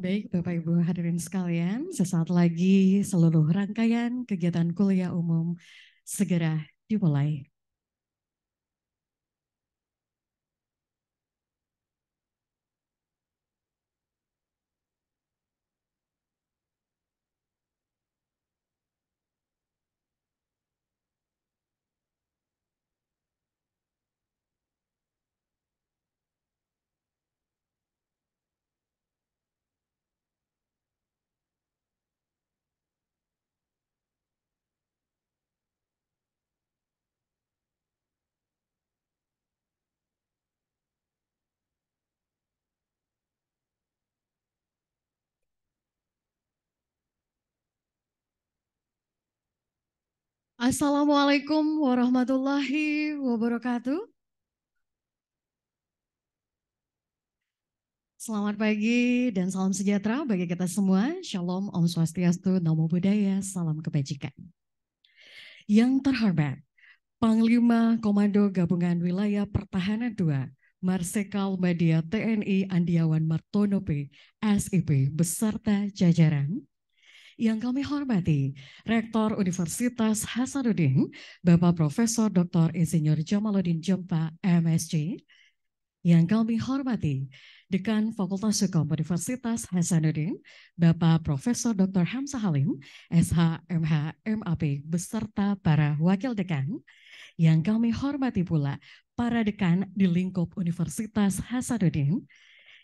Baik, Bapak Ibu hadirin sekalian, sesaat lagi seluruh rangkaian kegiatan kuliah umum segera dimulai. Assalamualaikum warahmatullahi wabarakatuh. Selamat pagi dan salam sejahtera bagi kita semua. Shalom, Om Swastiastu, Namo Buddhaya, salam kebajikan. Yang terhormat, Panglima Komando Gabungan Wilayah Pertahanan II, Marsikal Madia TNI Andiawan Martono P, SIP, beserta jajaran. Yang kami hormati, Rektor Universitas Hasanuddin, Bapak Profesor Dr. Insinyur Jamaluddin Jempa, MSc. Yang kami hormati, Dekan Fakultas Hukum Universitas Hasanuddin, Bapak Profesor Dr. Hamzah Halim, SH, MH, MAP, beserta para wakil dekan. Yang kami hormati pula para dekan di lingkup Universitas Hasanuddin,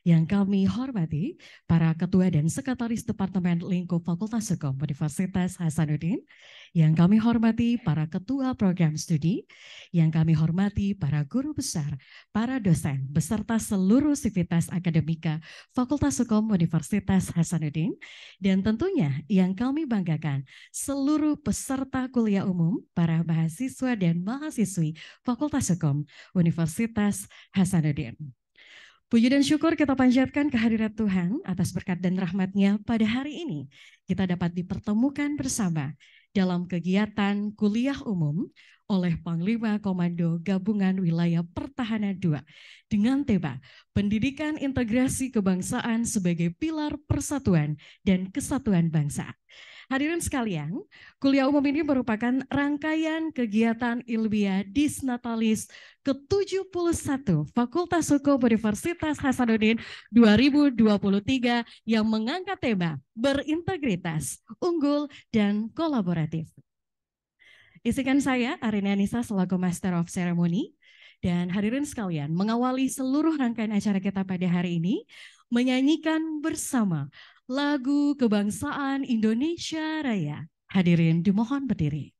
yang kami hormati para ketua dan sekretaris Departemen Lingkup Fakultas Hukum Universitas Hasanuddin, yang kami hormati para ketua program studi, yang kami hormati para guru besar, para dosen, beserta seluruh sivitas akademika Fakultas Hukum Universitas Hasanuddin, dan tentunya yang kami banggakan seluruh peserta kuliah umum, para mahasiswa dan mahasiswi Fakultas Hukum Universitas Hasanuddin. Puji dan syukur kita panjatkan kehadirat Tuhan atas berkat dan rahmat-Nya pada hari ini. Kita dapat dipertemukan bersama dalam kegiatan kuliah umum oleh Panglima Komando Gabungan Wilayah Pertahanan II dengan tema Pendidikan Integrasi Kebangsaan sebagai Pilar Persatuan dan Kesatuan Bangsa. Hadirin sekalian, kuliah umum ini merupakan rangkaian kegiatan ilmiah Disnatalis ke-71 Fakultas Hukum Universitas Hasanuddin 2023 yang mengangkat tema berintegritas, unggul, dan kolaboratif. Isikan saya, Arini Anissa, selaku Master of Ceremony, dan hadirin sekalian, mengawali seluruh rangkaian acara kita pada hari ini, menyanyikan bersama lagu kebangsaan Indonesia Raya. Hadirin dimohon berdiri.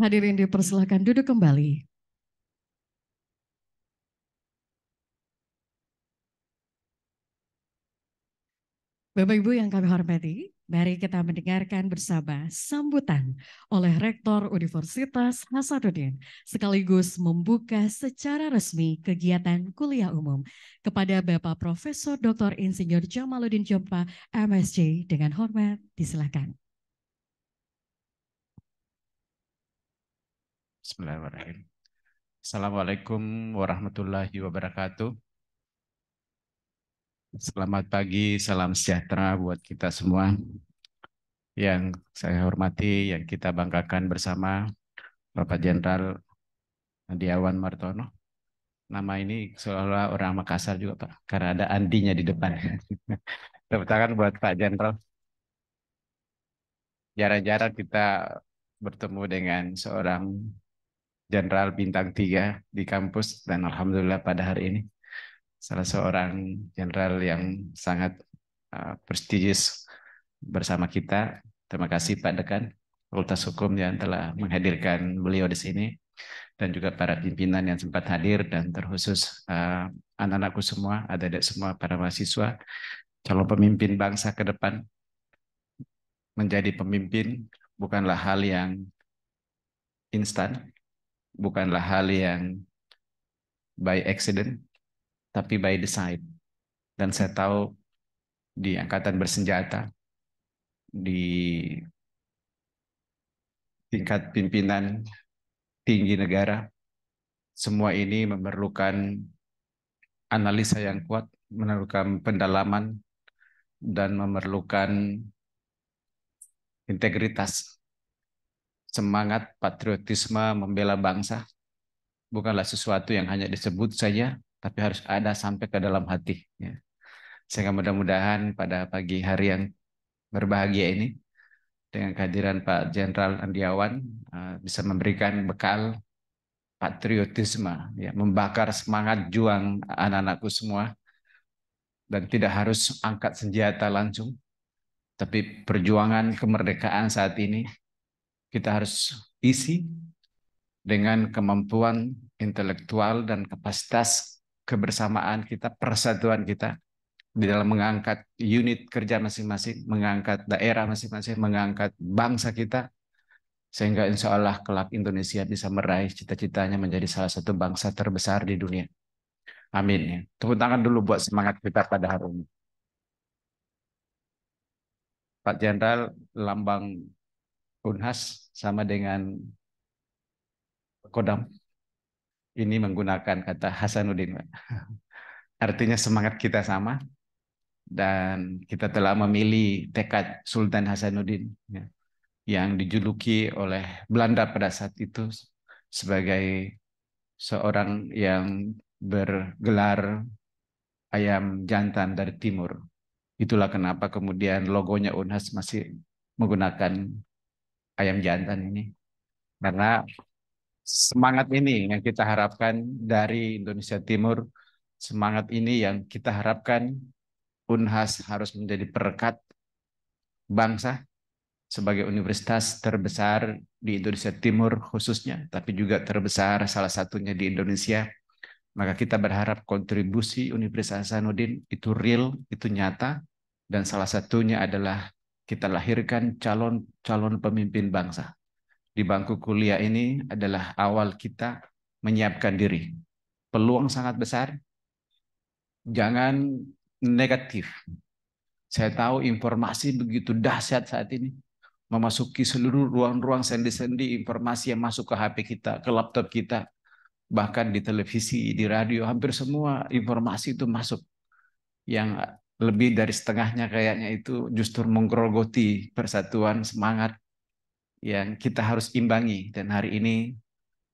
Hadirin dipersilakan duduk kembali. Bapak Ibu yang kami hormati, mari kita mendengarkan bersama sambutan oleh Rektor Universitas Hasanuddin sekaligus membuka secara resmi kegiatan kuliah umum kepada Bapak Profesor Dr. Insinyur Jamaluddin Jompa, MSc, dengan hormat disilakan. Bismillahirrahmanirrahim. Assalamualaikum warahmatullahi wabarakatuh. Selamat pagi, salam sejahtera buat kita semua. Yang saya hormati, yang kita banggakan bersama, Bapak Jenderal Andiawan Martono. Nama ini seolah orang Makassar juga, Pak, karena ada Andinya di depan. Tepuk tangan buat Pak Jenderal. Jarang-jarang kita bertemu dengan seorang Jenderal Bintang 3 di kampus, dan Alhamdulillah pada hari ini salah seorang jenderal yang sangat prestisius bersama kita. Terima kasih Pak Dekan Fakultas Hukum yang telah menghadirkan beliau di sini, dan juga para pimpinan yang sempat hadir, dan terkhusus anak-anakku semua, adik-adik semua, para mahasiswa, calon pemimpin bangsa ke depan. Menjadi pemimpin bukanlah hal yang instan, bukanlah hal yang by accident, tapi by design. Dan saya tahu di angkatan bersenjata, di tingkat pimpinan tinggi negara, semua ini memerlukan analisa yang kuat, memerlukan pendalaman, dan memerlukan integritas. Semangat patriotisme membela bangsa bukanlah sesuatu yang hanya disebut saja, tapi harus ada sampai ke dalam hati. Ya. Sehingga mudah-mudahan pada pagi hari yang berbahagia ini, dengan kehadiran Pak Jenderal Andiawan, bisa memberikan bekal patriotisme, ya, membakar semangat juang anak-anakku semua, dan tidak harus angkat senjata langsung, tapi perjuangan kemerdekaan saat ini kita harus isi dengan kemampuan intelektual dan kapasitas kebersamaan kita, persatuan kita di dalam mengangkat unit kerja masing-masing, mengangkat daerah masing-masing, mengangkat bangsa kita, sehingga insya Allah kelak Indonesia bisa meraih cita-citanya menjadi salah satu bangsa terbesar di dunia. Amin. Ya. Tepuk tangan dulu buat semangat kita pada hari ini. Pak Jenderal, lambang Unhas sama dengan Kodam ini menggunakan kata Hasanuddin. Artinya semangat kita sama, dan kita telah memilih tekad Sultan Hasanuddin, ya, yang dijuluki oleh Belanda pada saat itu sebagai seorang yang bergelar ayam jantan dari timur. Itulah kenapa kemudian logonya Unhas masih menggunakan ayam jantan ini. Karena semangat ini yang kita harapkan dari Indonesia Timur, semangat ini yang kita harapkan Unhas harus menjadi perekat bangsa sebagai universitas terbesar di Indonesia Timur khususnya, tapi juga terbesar salah satunya di Indonesia. Maka kita berharap kontribusi Universitas Hasanuddin itu real, itu nyata, dan salah satunya adalah kita lahirkan calon-calon pemimpin bangsa. Di bangku kuliah ini adalah awal kita menyiapkan diri. Peluang sangat besar, jangan negatif. Saya tahu informasi begitu dahsyat saat ini, memasuki seluruh ruang-ruang sendi-sendi, informasi yang masuk ke HP kita, ke laptop kita, bahkan di televisi, di radio, hampir semua informasi itu masuk. Yang lebih dari setengahnya kayaknya itu justru menggerogoti persatuan semangat yang kita harus imbangi. Dan hari ini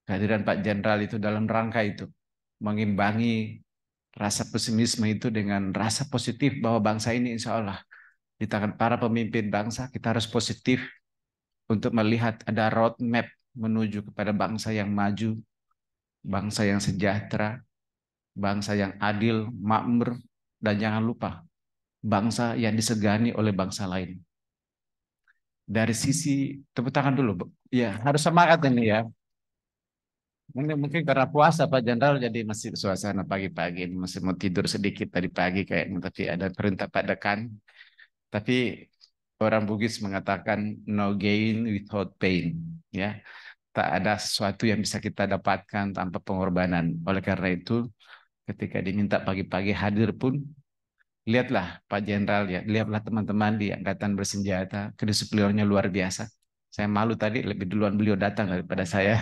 kehadiran Pak Jenderal itu dalam rangka itu, mengimbangi rasa pesimisme itu dengan rasa positif bahwa bangsa ini insya Allah di tangan para pemimpin bangsa, kita harus positif untuk melihat ada roadmap menuju kepada bangsa yang maju, bangsa yang sejahtera, bangsa yang adil, makmur, dan jangan lupa, bangsa yang disegani oleh bangsa lain. Dari sisi tepuk tangan dulu, ya harus semangat ini ya. Mungkin karena puasa Pak Jenderal jadi masih suasana pagi-pagi, masih mau tidur sedikit tadi pagi kayaknya, tapi ada perintah Pak Dekan. Tapi orang Bugis mengatakan no gain without pain, ya. Tak ada sesuatu yang bisa kita dapatkan tanpa pengorbanan. Oleh karena itu, ketika diminta pagi-pagi hadir pun, lihatlah Pak Jenderal ya, lihatlah teman-teman di Angkatan Bersenjata, kedisiplinannya luar biasa. Saya malu tadi lebih duluan beliau datang daripada saya.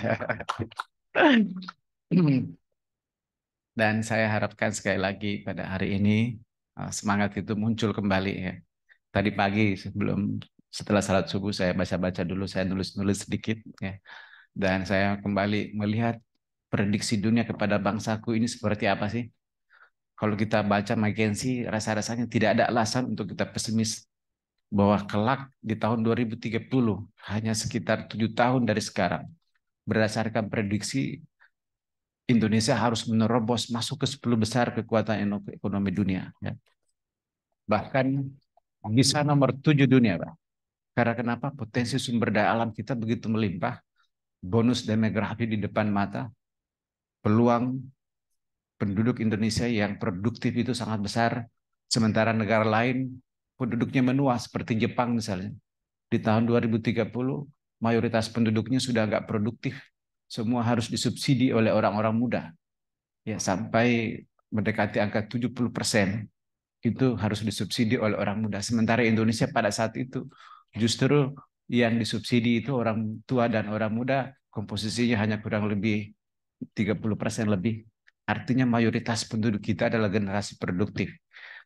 Dan saya harapkan sekali lagi pada hari ini semangat itu muncul kembali ya. Tadi pagi setelah salat subuh saya baca-baca dulu, saya nulis-nulis sedikit ya. Dan saya kembali melihat prediksi dunia kepada bangsaku ini seperti apa sih? Kalau kita baca McKinsey, rasa-rasanya tidak ada alasan untuk kita pesimis bahwa kelak di tahun 2030 hanya sekitar 7 tahun dari sekarang. Berdasarkan prediksi Indonesia harus menerobos masuk ke 10 besar kekuatan ekonomi dunia. Ya. Bahkan bisa nomor 7 dunia, Pak. Karena kenapa? Potensi sumber daya alam kita begitu melimpah, bonus demografi di depan mata, peluang penduduk Indonesia yang produktif itu sangat besar, sementara negara lain penduduknya menua seperti Jepang misalnya. Di tahun 2030 mayoritas penduduknya sudah nggak produktif, semua harus disubsidi oleh orang-orang muda. Ya, sampai mendekati angka 70% itu harus disubsidi oleh orang muda. Sementara Indonesia pada saat itu justru yang disubsidi itu orang tua dan orang muda, komposisinya hanya kurang lebih 30% lebih. Artinya mayoritas penduduk kita adalah generasi produktif.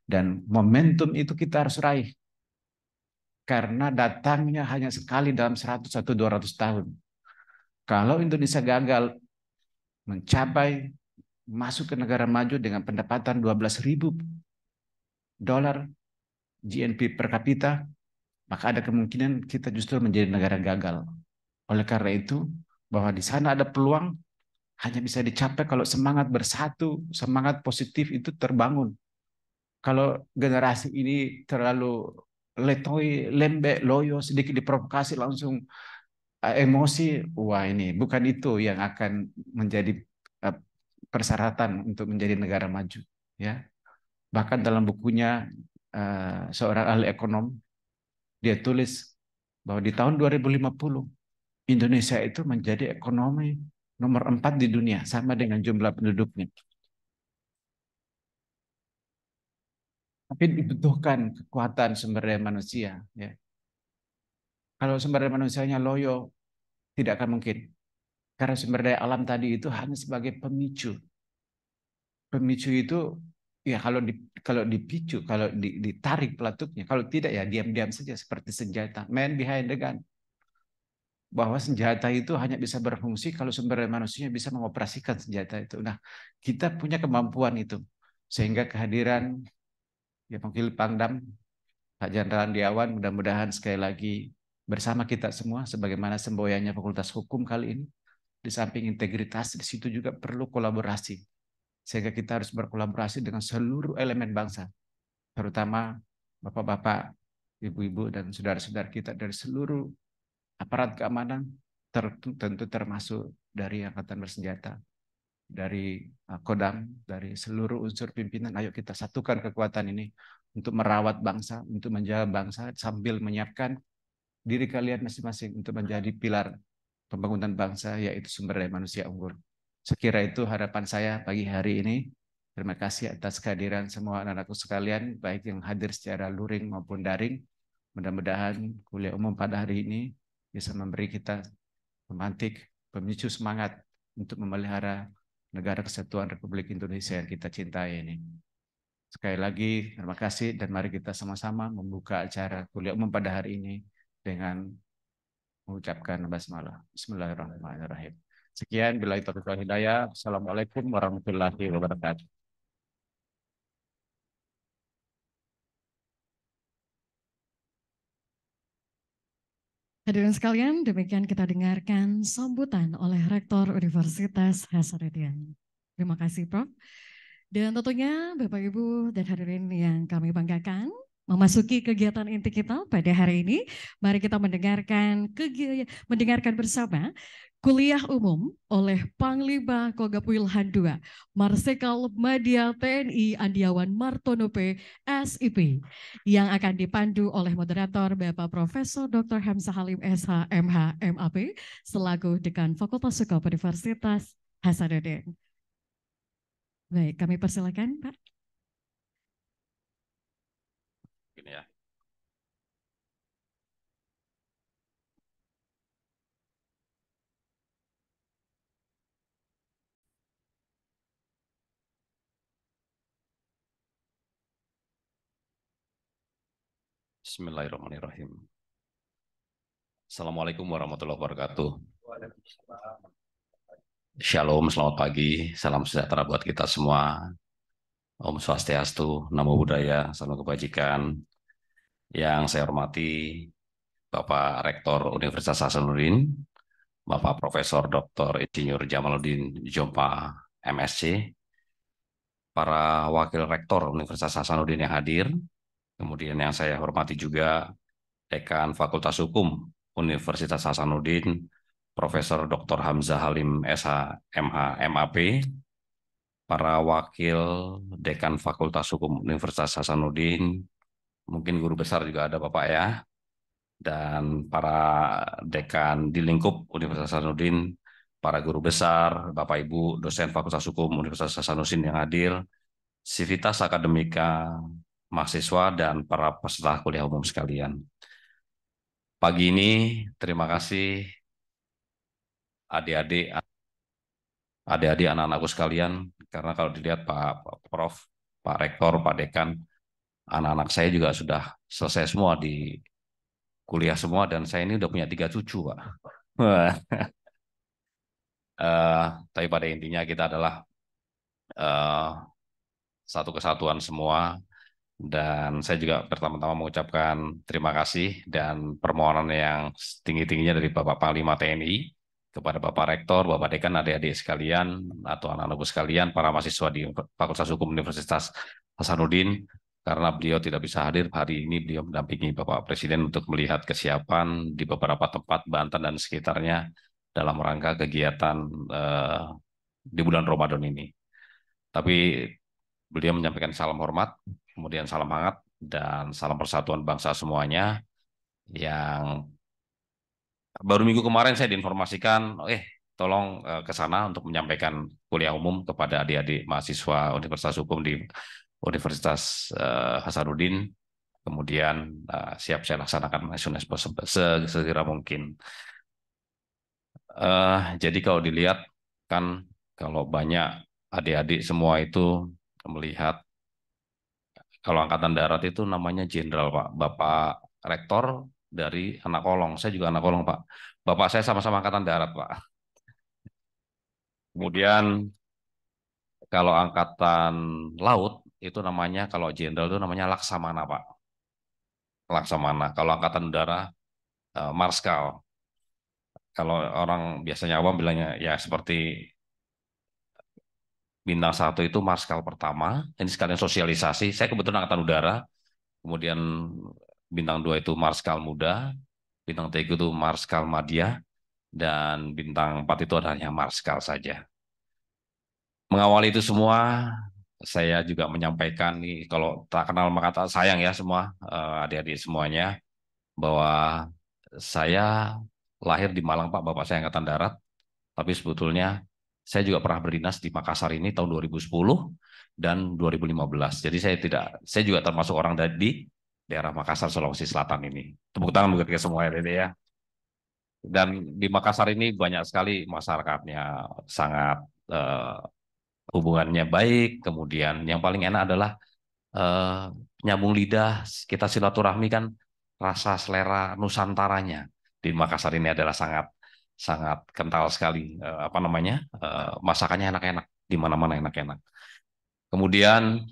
Dan momentum itu kita harus raih. Karena datangnya hanya sekali dalam 100 atau 200 tahun. Kalau Indonesia gagal mencapai masuk ke negara maju dengan pendapatan 12.000 dolar GNP per kapita, maka ada kemungkinan kita justru menjadi negara gagal. Oleh karena itu, bahwa di sana ada peluang hanya bisa dicapai kalau semangat bersatu, semangat positif itu terbangun. Kalau generasi ini terlalu letoi, lembek, loyo, sedikit diprovokasi langsung emosi, wah ini bukan itu yang akan menjadi uh, persyaratan untuk menjadi negara maju. Ya, bahkan dalam bukunya seorang ahli ekonom dia tulis bahwa di tahun 2050 Indonesia itu menjadi ekonomi nomor 4 di dunia sama dengan jumlah penduduknya. Tapi dibutuhkan kekuatan sumber daya manusia. Ya. Kalau sumber daya manusianya loyo, tidak akan mungkin. Karena sumber daya alam tadi itu hanya sebagai pemicu. Pemicu itu ya kalau dipicu, kalau ditarik pelatuknya, kalau tidak ya diam-diam saja seperti senjata. Man behind the gun. Bahwa senjata itu hanya bisa berfungsi kalau sumber daya manusia bisa mengoperasikan senjata itu. Nah, kita punya kemampuan itu. Sehingga kehadiran ya Wakil Pangdam Pak Jenderal Andiawan mudah-mudahan sekali lagi bersama kita semua sebagaimana semboyannya Fakultas Hukum kali ini. Di samping integritas, di situ juga perlu kolaborasi. Sehingga kita harus berkolaborasi dengan seluruh elemen bangsa, terutama bapak-bapak, ibu-ibu, dan saudara-saudara kita dari seluruh aparat keamanan, tentu termasuk dari Angkatan Bersenjata, dari Kodam, dari seluruh unsur pimpinan. Ayo kita satukan kekuatan ini untuk merawat bangsa, untuk menjaga bangsa, sambil menyiapkan diri kalian masing-masing untuk menjadi pilar pembangunan bangsa, yaitu sumber daya manusia unggul. Sekira itu harapan saya pagi hari ini. Terima kasih atas kehadiran semua anak-anakku sekalian, baik yang hadir secara luring maupun daring. Mudah-mudahan kuliah umum pada hari ini bisa memberi kita memantik pemicu semangat untuk memelihara negara kesatuan Republik Indonesia yang kita cintai ini. Sekali lagi terima kasih dan mari kita sama-sama membuka acara kuliah umum pada hari ini dengan mengucapkan basmalah. Bismillahirrahmanirrahim. Sekian, billahi taufiq wal hidayah. Assalamualaikum warahmatullahi wabarakatuh. Hadirin sekalian, demikian kita dengarkan sambutan oleh Rektor Universitas Hasanuddin. Terima kasih, Prof. Dan tentunya Bapak Ibu dan hadirin yang kami banggakan, memasuki kegiatan inti kita pada hari ini. Mari kita mendengarkan bersama kuliah umum oleh Panglima Kogab Wilhan II, Marsikal Madya TNI Andiawan Martono P, SIP, yang akan dipandu oleh moderator Bapak Profesor Dr. Hamzah Halim SH MH MAP selaku Dekan Fakultas Hukum Universitas Hasanuddin. Baik, kami persilakan, Pak. Gini ya. Bismillahirrahmanirrahim. Assalamualaikum warahmatullahi wabarakatuh. Shalom, selamat pagi, salam sejahtera buat kita semua. Om Swastiastu, Namo Buddhaya, salam kebajikan. Yang saya hormati Bapak Rektor Universitas Hasanuddin, Bapak Profesor Dr. Insinyur Jamaluddin Jompa, MSc, para Wakil Rektor Universitas Hasanuddin yang hadir, kemudian yang saya hormati juga Dekan Fakultas Hukum Universitas Hasanuddin, Profesor Dr. Hamzah Halim SH MH MAP, para Wakil Dekan Fakultas Hukum Universitas Hasanuddin, mungkin guru besar juga ada Bapak ya, dan para dekan di lingkup Universitas Hasanuddin, para guru besar, Bapak Ibu dosen Fakultas Hukum Universitas Hasanuddin yang hadir, sivitas akademika, mahasiswa, dan para peserta kuliah umum sekalian. Pagi ini terima kasih adik-adik anak-anakku sekalian, karena kalau dilihat Pak Prof, Pak Rektor, Pak Dekan, anak-anak saya juga sudah selesai semua di kuliah semua, dan saya ini udah punya 3 cucu, Pak. Tapi pada intinya kita adalah satu kesatuan semua. Dan saya juga pertama-tama mengucapkan terima kasih dan permohonan yang tinggi-tingginya dari Bapak Panglima TNI kepada Bapak Rektor, Bapak Dekan, adik-adik sekalian, atau anak-anakku sekalian, para mahasiswa di Fakultas Hukum Universitas Hasanuddin, karena beliau tidak bisa hadir hari ini, beliau mendampingi Bapak Presiden untuk melihat kesiapan di beberapa tempat Banten dan sekitarnya dalam rangka kegiatan di bulan Ramadan ini. Tapi beliau menyampaikan salam hormat, kemudian salam hangat, dan salam persatuan bangsa semuanya. Yang baru minggu kemarin saya diinformasikan, tolong ke sana untuk menyampaikan kuliah umum kepada adik-adik mahasiswa Universitas Hukum di Universitas Hasanuddin. Kemudian siap saya laksanakan segera mungkin. Jadi kalau dilihat kan, kalau banyak adik-adik semua itu melihat, kalau Angkatan Darat itu namanya Jenderal, Pak. Bapak Rektor dari anak kolong, saya juga anak kolong, Pak. Bapak saya sama-sama Angkatan Darat, Pak. Kemudian kalau Angkatan Laut itu namanya, kalau Jenderal itu namanya Laksamana, Pak. Laksamana. Kalau Angkatan Udara Marskal. Kalau orang biasanya awam bilangnya ya seperti bintang 1 itu Marskal pertama. Ini sekalian sosialisasi. Saya kebetulan Angkatan Udara. Kemudian bintang 2 itu Marskal Muda, bintang 3 itu Marskal Madya, dan bintang 4 itu hanya Marskal saja. Mengawali itu semua, saya juga menyampaikan nih, kalau tak kenal maka tak sayang ya semua, adik-adik semuanya, bahwa saya lahir di Malang, Pak. Bapak saya Angkatan Darat, tapi sebetulnya saya juga pernah berdinas di Makassar ini tahun 2010 dan 2015. Jadi saya juga termasuk orang di daerah Makassar, Sulawesi Selatan ini. Tepuk tangan buat kita semua ya, ya. Dan di Makassar ini banyak sekali masyarakatnya, sangat hubungannya baik. Kemudian yang paling enak adalah nyambung lidah, kita silaturahmi kan, rasa selera Nusantaranya di Makassar ini adalah sangat kental sekali. Masakannya enak-enak, di mana-mana enak-enak. Kemudian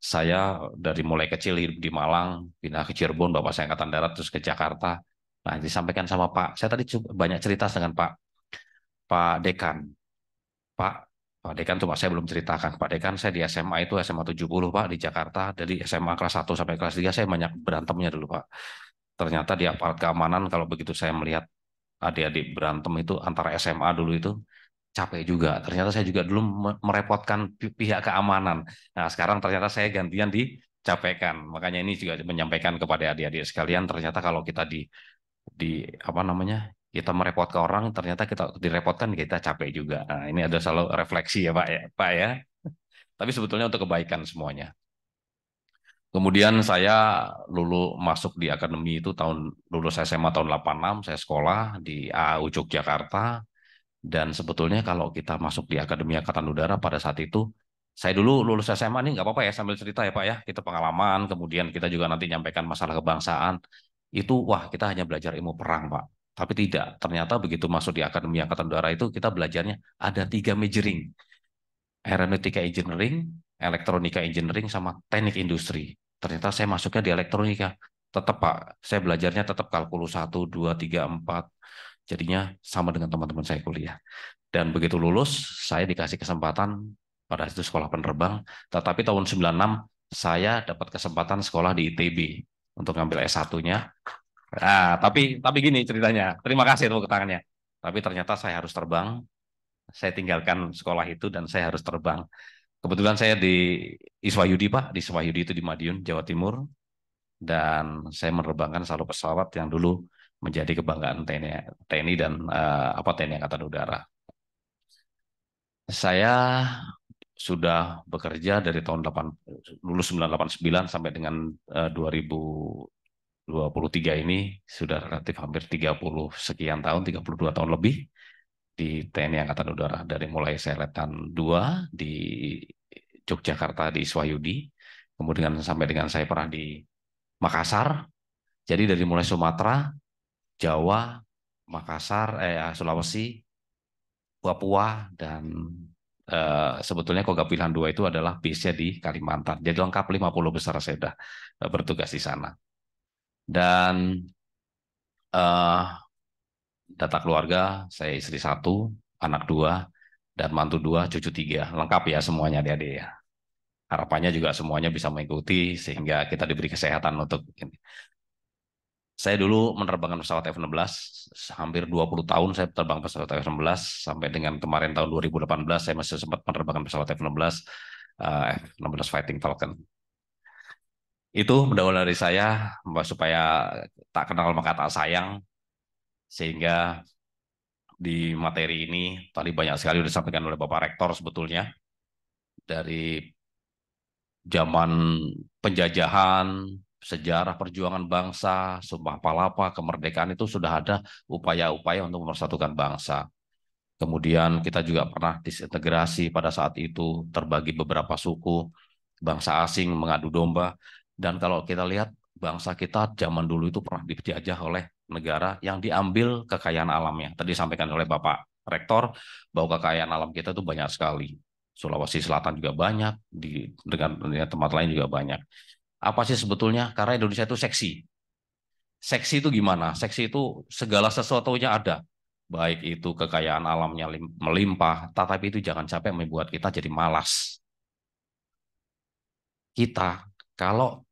saya dari mulai kecil hidup di Malang, pindah ke Cirebon, Bapak saya Angkatan Darat, terus ke Jakarta. Nah, disampaikan sama Pak, saya tadi banyak cerita dengan Pak Dekan. Pak, Pak Dekan cuma saya belum ceritakan. Pak Dekan saya di SMA itu SMA 70 Pak di Jakarta. Dari SMA kelas 1 sampai kelas 3 saya banyak berantemnya dulu Pak. Ternyata di aparat keamanan kalau begitu saya melihat adik-adik berantem itu antara SMA dulu itu capek juga. Ternyata saya juga dulu merepotkan pihak keamanan. Nah, sekarang ternyata saya gantian dicapekkan. Makanya ini juga menyampaikan kepada adik-adik sekalian, ternyata kalau kita di apa namanya? Kita merepotkan orang, ternyata kita direpotkan kita capek juga. Nah, ini ada selalu refleksi ya, Pak ya, Pak ya. Tapi sebetulnya untuk kebaikan semuanya. Kemudian saya masuk di akademi itu lulus SMA tahun 86, saya sekolah di AAU Yogyakarta. Dan sebetulnya kalau kita masuk di Akademi Angkatan Udara pada saat itu, saya dulu lulus SMA nih nggak apa-apa ya sambil cerita ya Pak ya, kita pengalaman, kemudian kita juga nanti nyampaikan masalah kebangsaan. Itu wah kita hanya belajar ilmu perang Pak. Tapi tidak, ternyata begitu masuk di Akademi Angkatan Udara itu kita belajarnya ada 3 majoring. Aeronautika Engineering, Elektronika Engineering, sama Teknik Industri. Ternyata saya masuknya di elektronika. Tetap Pak, saya belajarnya tetap kalkulus 1, 2, 3, 4. Jadinya sama dengan teman-teman saya kuliah. Dan begitu lulus, saya dikasih kesempatan pada itu sekolah penerbang. Tetapi tahun 96, saya dapat kesempatan sekolah di ITB untuk ngambil S1-nya. Nah, tapi gini ceritanya. Terima kasih tepuk tangannya. Tapi ternyata saya harus terbang. Saya tinggalkan sekolah itu dan saya harus terbang. Kebetulan saya di Iswayudi, Pak. Di Iswayudi itu di Madiun, Jawa Timur. Dan saya menerbangkan satu pesawat yang dulu menjadi kebanggaan TNI dan TNI Angkatan Udara. Saya sudah bekerja dari tahun lulus 1989 sampai dengan 2023 ini sudah relatif hampir 30 sekian tahun, 32 tahun lebih di TNI Angkatan Udara. Dari mulai saya Letnan 2 di Yogyakarta di Swayudi, kemudian sampai dengan saya pernah di Makassar. Jadi dari mulai Sumatera, Jawa, Makassar, Sulawesi, Papua, dan sebetulnya Kogab Wilhan 2 itu adalah base-nya di Kalimantan. Jadi lengkap 50 besar saya sudah bertugas di sana. Dan data keluarga, saya istri 1, anak 2, dan mantu 2, cucu 3. Lengkap ya semuanya adik-adik ya. Harapannya juga semuanya bisa mengikuti sehingga kita diberi kesehatan untuk ini. Saya dulu menerbangkan pesawat F-16, hampir 20 tahun saya terbang pesawat F-16, sampai dengan kemarin tahun 2018 saya masih sempat menerbangkan pesawat F-16, F-16 Fighting Falcon. Itu berawal dari saya, supaya tak kenal maka tak sayang, sehingga di materi ini tadi banyak sekali sudah disampaikan oleh Bapak Rektor sebetulnya, dari zaman penjajahan, sejarah perjuangan bangsa, Sumpah Palapa, kemerdekaan itu sudah ada upaya-upaya untuk mempersatukan bangsa. Kemudian kita juga pernah disintegrasi pada saat itu, terbagi beberapa suku, bangsa asing mengadu domba. Dan kalau kita lihat bangsa kita zaman dulu itu pernah dijajah oleh negara yang diambil kekayaan alamnya. Tadi disampaikan oleh Bapak Rektor bahwa kekayaan alam kita itu banyak sekali. Sulawesi Selatan juga banyak, dengan tempat lain juga banyak. Apa sih sebetulnya? Karena Indonesia itu seksi. Seksi itu gimana? Seksi itu segala sesuatunya ada. Baik itu kekayaan alamnya melimpah, tetapi itu jangan sampai membuat kita jadi malas. Kita, kalau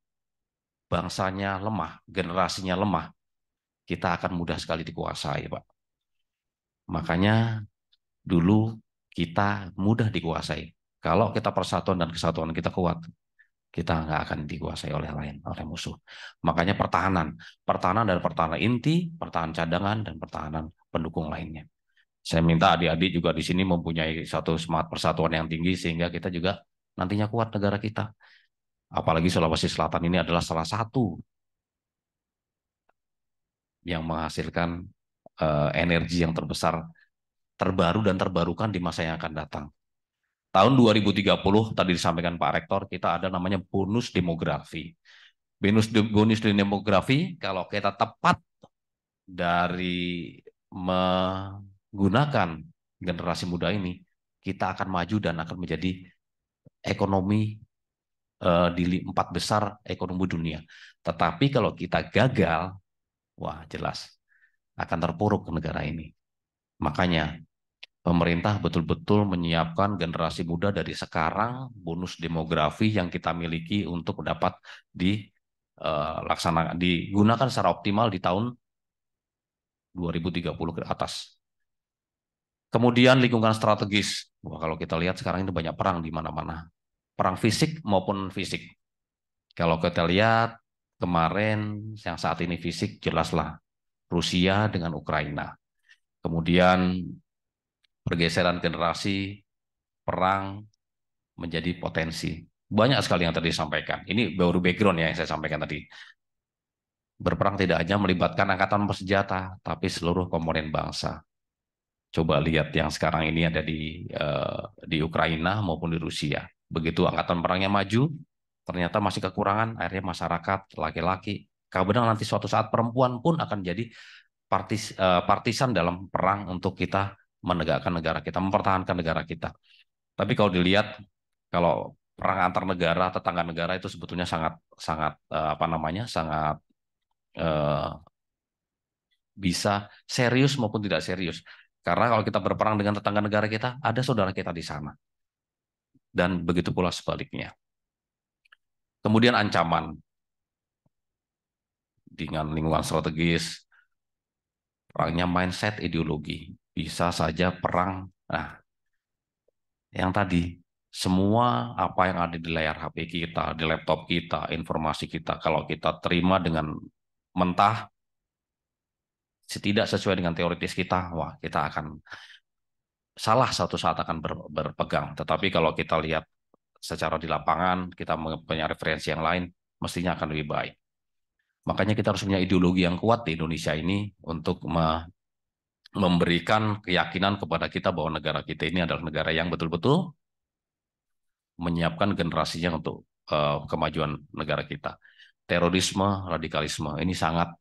bangsanya lemah, generasinya lemah, kita akan mudah sekali dikuasai, Pak. Makanya dulu kita mudah dikuasai. Kalau kita persatuan dan kesatuan kita kuat, kita nggak akan dikuasai oleh musuh. Makanya pertahanan dan pertahanan inti, pertahanan cadangan, dan pertahanan pendukung lainnya. Saya minta adik-adik juga di sini mempunyai satu semangat persatuan yang tinggi sehingga kita juga nantinya kuat negara kita. Apalagi Sulawesi Selatan ini adalah salah satu yang menghasilkan energi yang terbesar, terbaru dan terbarukan di masa yang akan datang. Tahun 2030 tadi disampaikan Pak Rektor, kita ada namanya bonus demografi. Bonus demografi kalau kita tepat dari menggunakan generasi muda ini, kita akan maju dan akan menjadi ekonomi di 4 besar ekonomi dunia. Tetapi kalau kita gagal, wah jelas akan terpuruk negara ini. Makanya pemerintah betul-betul menyiapkan generasi muda dari sekarang, bonus demografi yang kita miliki untuk dapat digunakan secara optimal di tahun 2030 ke atas. Kemudian lingkungan strategis. Wah, kalau kita lihat sekarang itu banyak perang di mana-mana. Perang fisik maupun fisik. Kalau kita lihat kemarin yang saat ini fisik jelaslah Rusia dengan Ukraina. Kemudian pergeseran generasi, perang menjadi potensi. Banyak sekali yang tadi disampaikan. Ini baru background ya yang saya sampaikan tadi. Berperang tidak hanya melibatkan angkatan bersenjata, tapi seluruh komponen bangsa. Coba lihat yang sekarang ini ada di Ukraina maupun di Rusia. Begitu angkatan perangnya maju, ternyata masih kekurangan, akhirnya masyarakat, laki-laki. Kadang nanti suatu saat perempuan pun akan jadi partisan dalam perang untuk kita menegakkan negara kita, mempertahankan negara kita. Tapi kalau dilihat, kalau perang antar negara, tetangga negara itu sebetulnya sangat sangat bisa serius maupun tidak serius. Karena kalau kita berperang dengan tetangga negara kita, ada saudara kita di sana. Dan begitu pula sebaliknya. Kemudian ancaman dengan lingkungan strategis, perangnya mindset, ideologi. Bisa saja perang. Nah, yang tadi, semua apa yang ada di layar HP kita, di laptop kita, informasi kita, kalau kita terima dengan mentah, tidak sesuai dengan teoritis kita, wah kita akan salah satu saat akan berpegang. Tetapi kalau kita lihat secara di lapangan, kita punya referensi yang lain, mestinya akan lebih baik. Makanya kita harus punya ideologi yang kuat di Indonesia ini untuk memberikan keyakinan kepada kita bahwa negara kita ini adalah negara yang betul-betul menyiapkan generasinya untuk kemajuan negara kita. Terorisme, radikalisme, ini sangat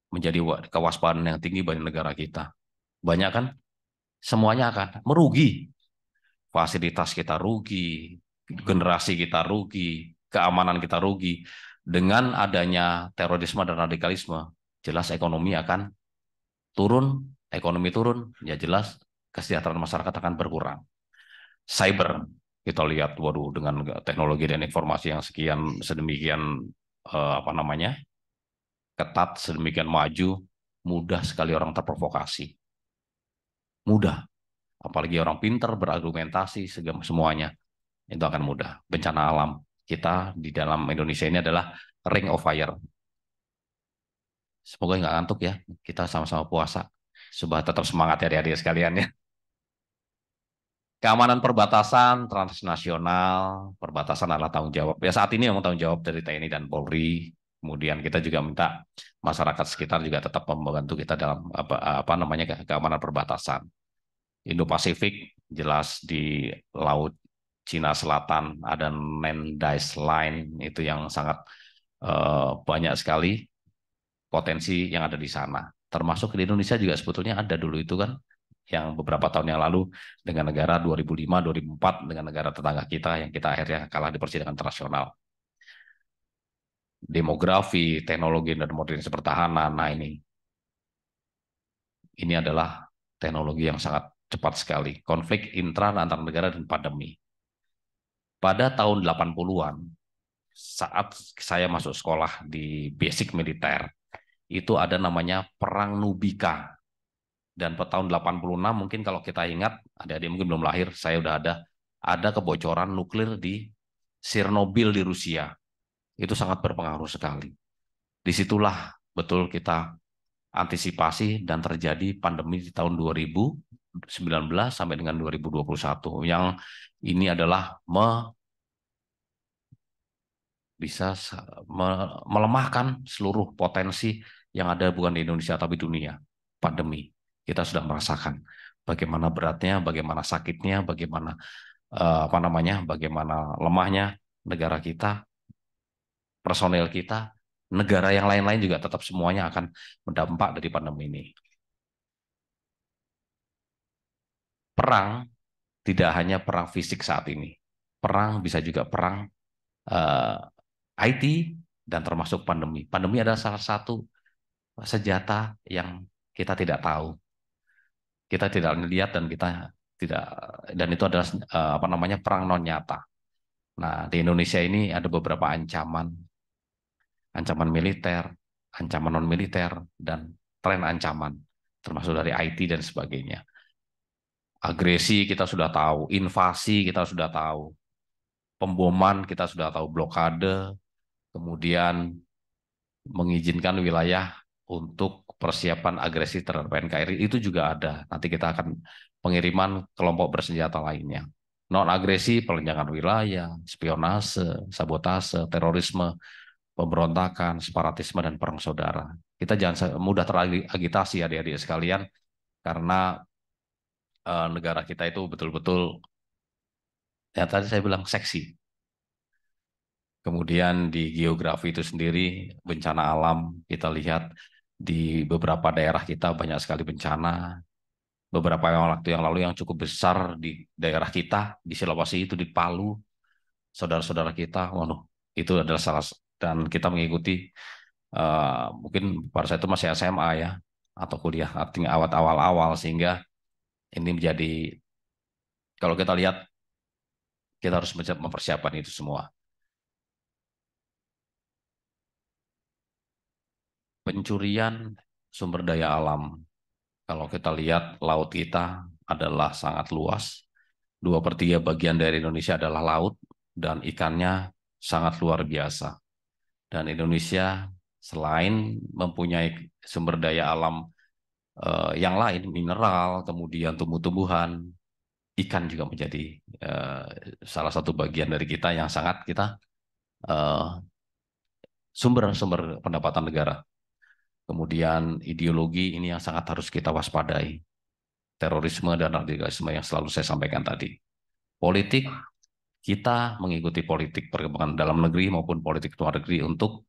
menjadi kewaspadaan yang tinggi bagi negara kita. Banyak kan? Semuanya akan merugi. Fasilitas kita rugi, generasi kita rugi, keamanan kita rugi. Dengan adanya terorisme dan radikalisme, jelas ekonomi akan turun, ekonomi turun, ya jelas kesejahteraan masyarakat akan berkurang. Cyber, kita lihat, waduh, dengan teknologi dan informasi yang sedemikian ketat, sedemikian maju, mudah sekali orang terprovokasi. Mudah. Apalagi orang pintar berargumentasi, semuanya itu akan mudah. Bencana alam kita di dalam Indonesia ini adalah ring of fire. Semoga nggak ngantuk ya, kita sama-sama puasa. Supaya tetap semangat ya adik-adik sekalian ya. Keamanan perbatasan transnasional, perbatasan adalah tanggung jawab. Ya saat ini memang tanggung jawab dari TNI dan Polri. Kemudian kita juga minta masyarakat sekitar juga tetap membantu kita dalam keamanan perbatasan. Indo-Pasifik jelas di Laut Cina Selatan ada Menendez Line itu yang sangat banyak sekali potensi yang ada di sana. Termasuk di Indonesia juga sebetulnya ada dulu itu kan yang beberapa tahun yang lalu dengan negara 2005, 2004 dengan negara tetangga kita yang kita akhirnya kalah di persidangan internasional. Demografi, teknologi dan modernisasi pertahanan. Nah ini adalah teknologi yang sangat cepat sekali. Konflik intra antar negara dan pandemi. Pada tahun 80-an, saat saya masuk sekolah di basic militer, itu ada namanya Perang Nubika. Dan pada tahun 86 mungkin kalau kita ingat, adik-adik mungkin belum lahir, saya udah ada kebocoran nuklir di Chernobyl di Rusia. Itu sangat berpengaruh sekali. Disitulah betul kita antisipasi dan terjadi pandemi di tahun 2019 sampai dengan 2021 yang ini adalah bisa melemahkan seluruh potensi yang ada bukan di Indonesia tapi dunia. Pandemi kita sudah merasakan bagaimana beratnya, bagaimana sakitnya, bagaimana bagaimana lemahnya negara kita, personel kita, negara yang lain-lain juga tetap semuanya akan berdampak dari pandemi ini. Perang tidak hanya perang fisik saat ini. Perang bisa juga perang IT dan termasuk pandemi. Pandemi adalah salah satu senjata yang kita tidak tahu. Kita tidak melihat dan kita tidak, dan itu adalah apa namanya, perang non nyata. Nah, di Indonesia ini ada beberapa ancaman, ancaman militer, ancaman non militer, dan tren ancaman, termasuk dari IT dan sebagainya. Agresi kita sudah tahu, invasi kita sudah tahu, pemboman kita sudah tahu, blokade, kemudian mengizinkan wilayah untuk persiapan agresi terhadap NKRI itu juga ada. Nanti kita akan pengiriman kelompok bersenjata lainnya. Non agresi, pelenjangan wilayah, spionase, sabotase, terorisme, pemberontakan, separatisme, dan perang saudara. Kita jangan mudah teragitasi adik-adik sekalian, karena negara kita itu betul-betul, ya tadi saya bilang, seksi. Kemudian di geografi itu sendiri, bencana alam, kita lihat di beberapa daerah kita banyak sekali bencana. Beberapa waktu yang lalu yang cukup besar di daerah kita, di Sulawesi itu, di Palu, saudara-saudara kita, waduh, itu adalah dan kita mengikuti, mungkin pada saat itu masih SMA ya, atau kuliah, artinya awal-awal, sehingga ini menjadi, kalau kita lihat, kita harus mempersiapkan itu semua. Pencurian sumber daya alam. Kalau kita lihat, laut kita adalah sangat luas. 2/3 bagian dari Indonesia adalah laut, dan ikannya sangat luar biasa. Dan Indonesia selain mempunyai sumber daya alam yang lain, mineral, kemudian tumbuh-tumbuhan, ikan juga menjadi salah satu bagian dari kita yang sangat kita sumber pendapatan negara. Kemudian ideologi ini yang sangat harus kita waspadai. Terorisme dan radikalisme yang selalu saya sampaikan tadi. Politik, kita mengikuti politik perkembangan dalam negeri maupun politik luar negeri untuk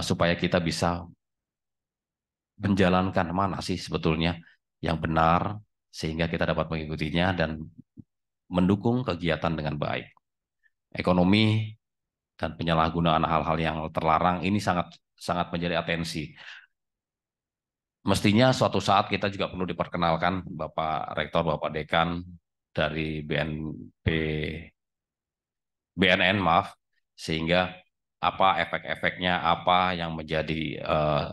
supaya kita bisa menjalankan mana sih sebetulnya yang benar, sehingga kita dapat mengikutinya dan mendukung kegiatan dengan baik. Ekonomi dan penyalahgunaan hal-hal yang terlarang ini sangat menjadi atensi. Mestinya suatu saat kita juga perlu diperkenalkan, Bapak Rektor, Bapak Dekan dari BNN, maaf, sehingga apa efek-efeknya, apa yang menjadi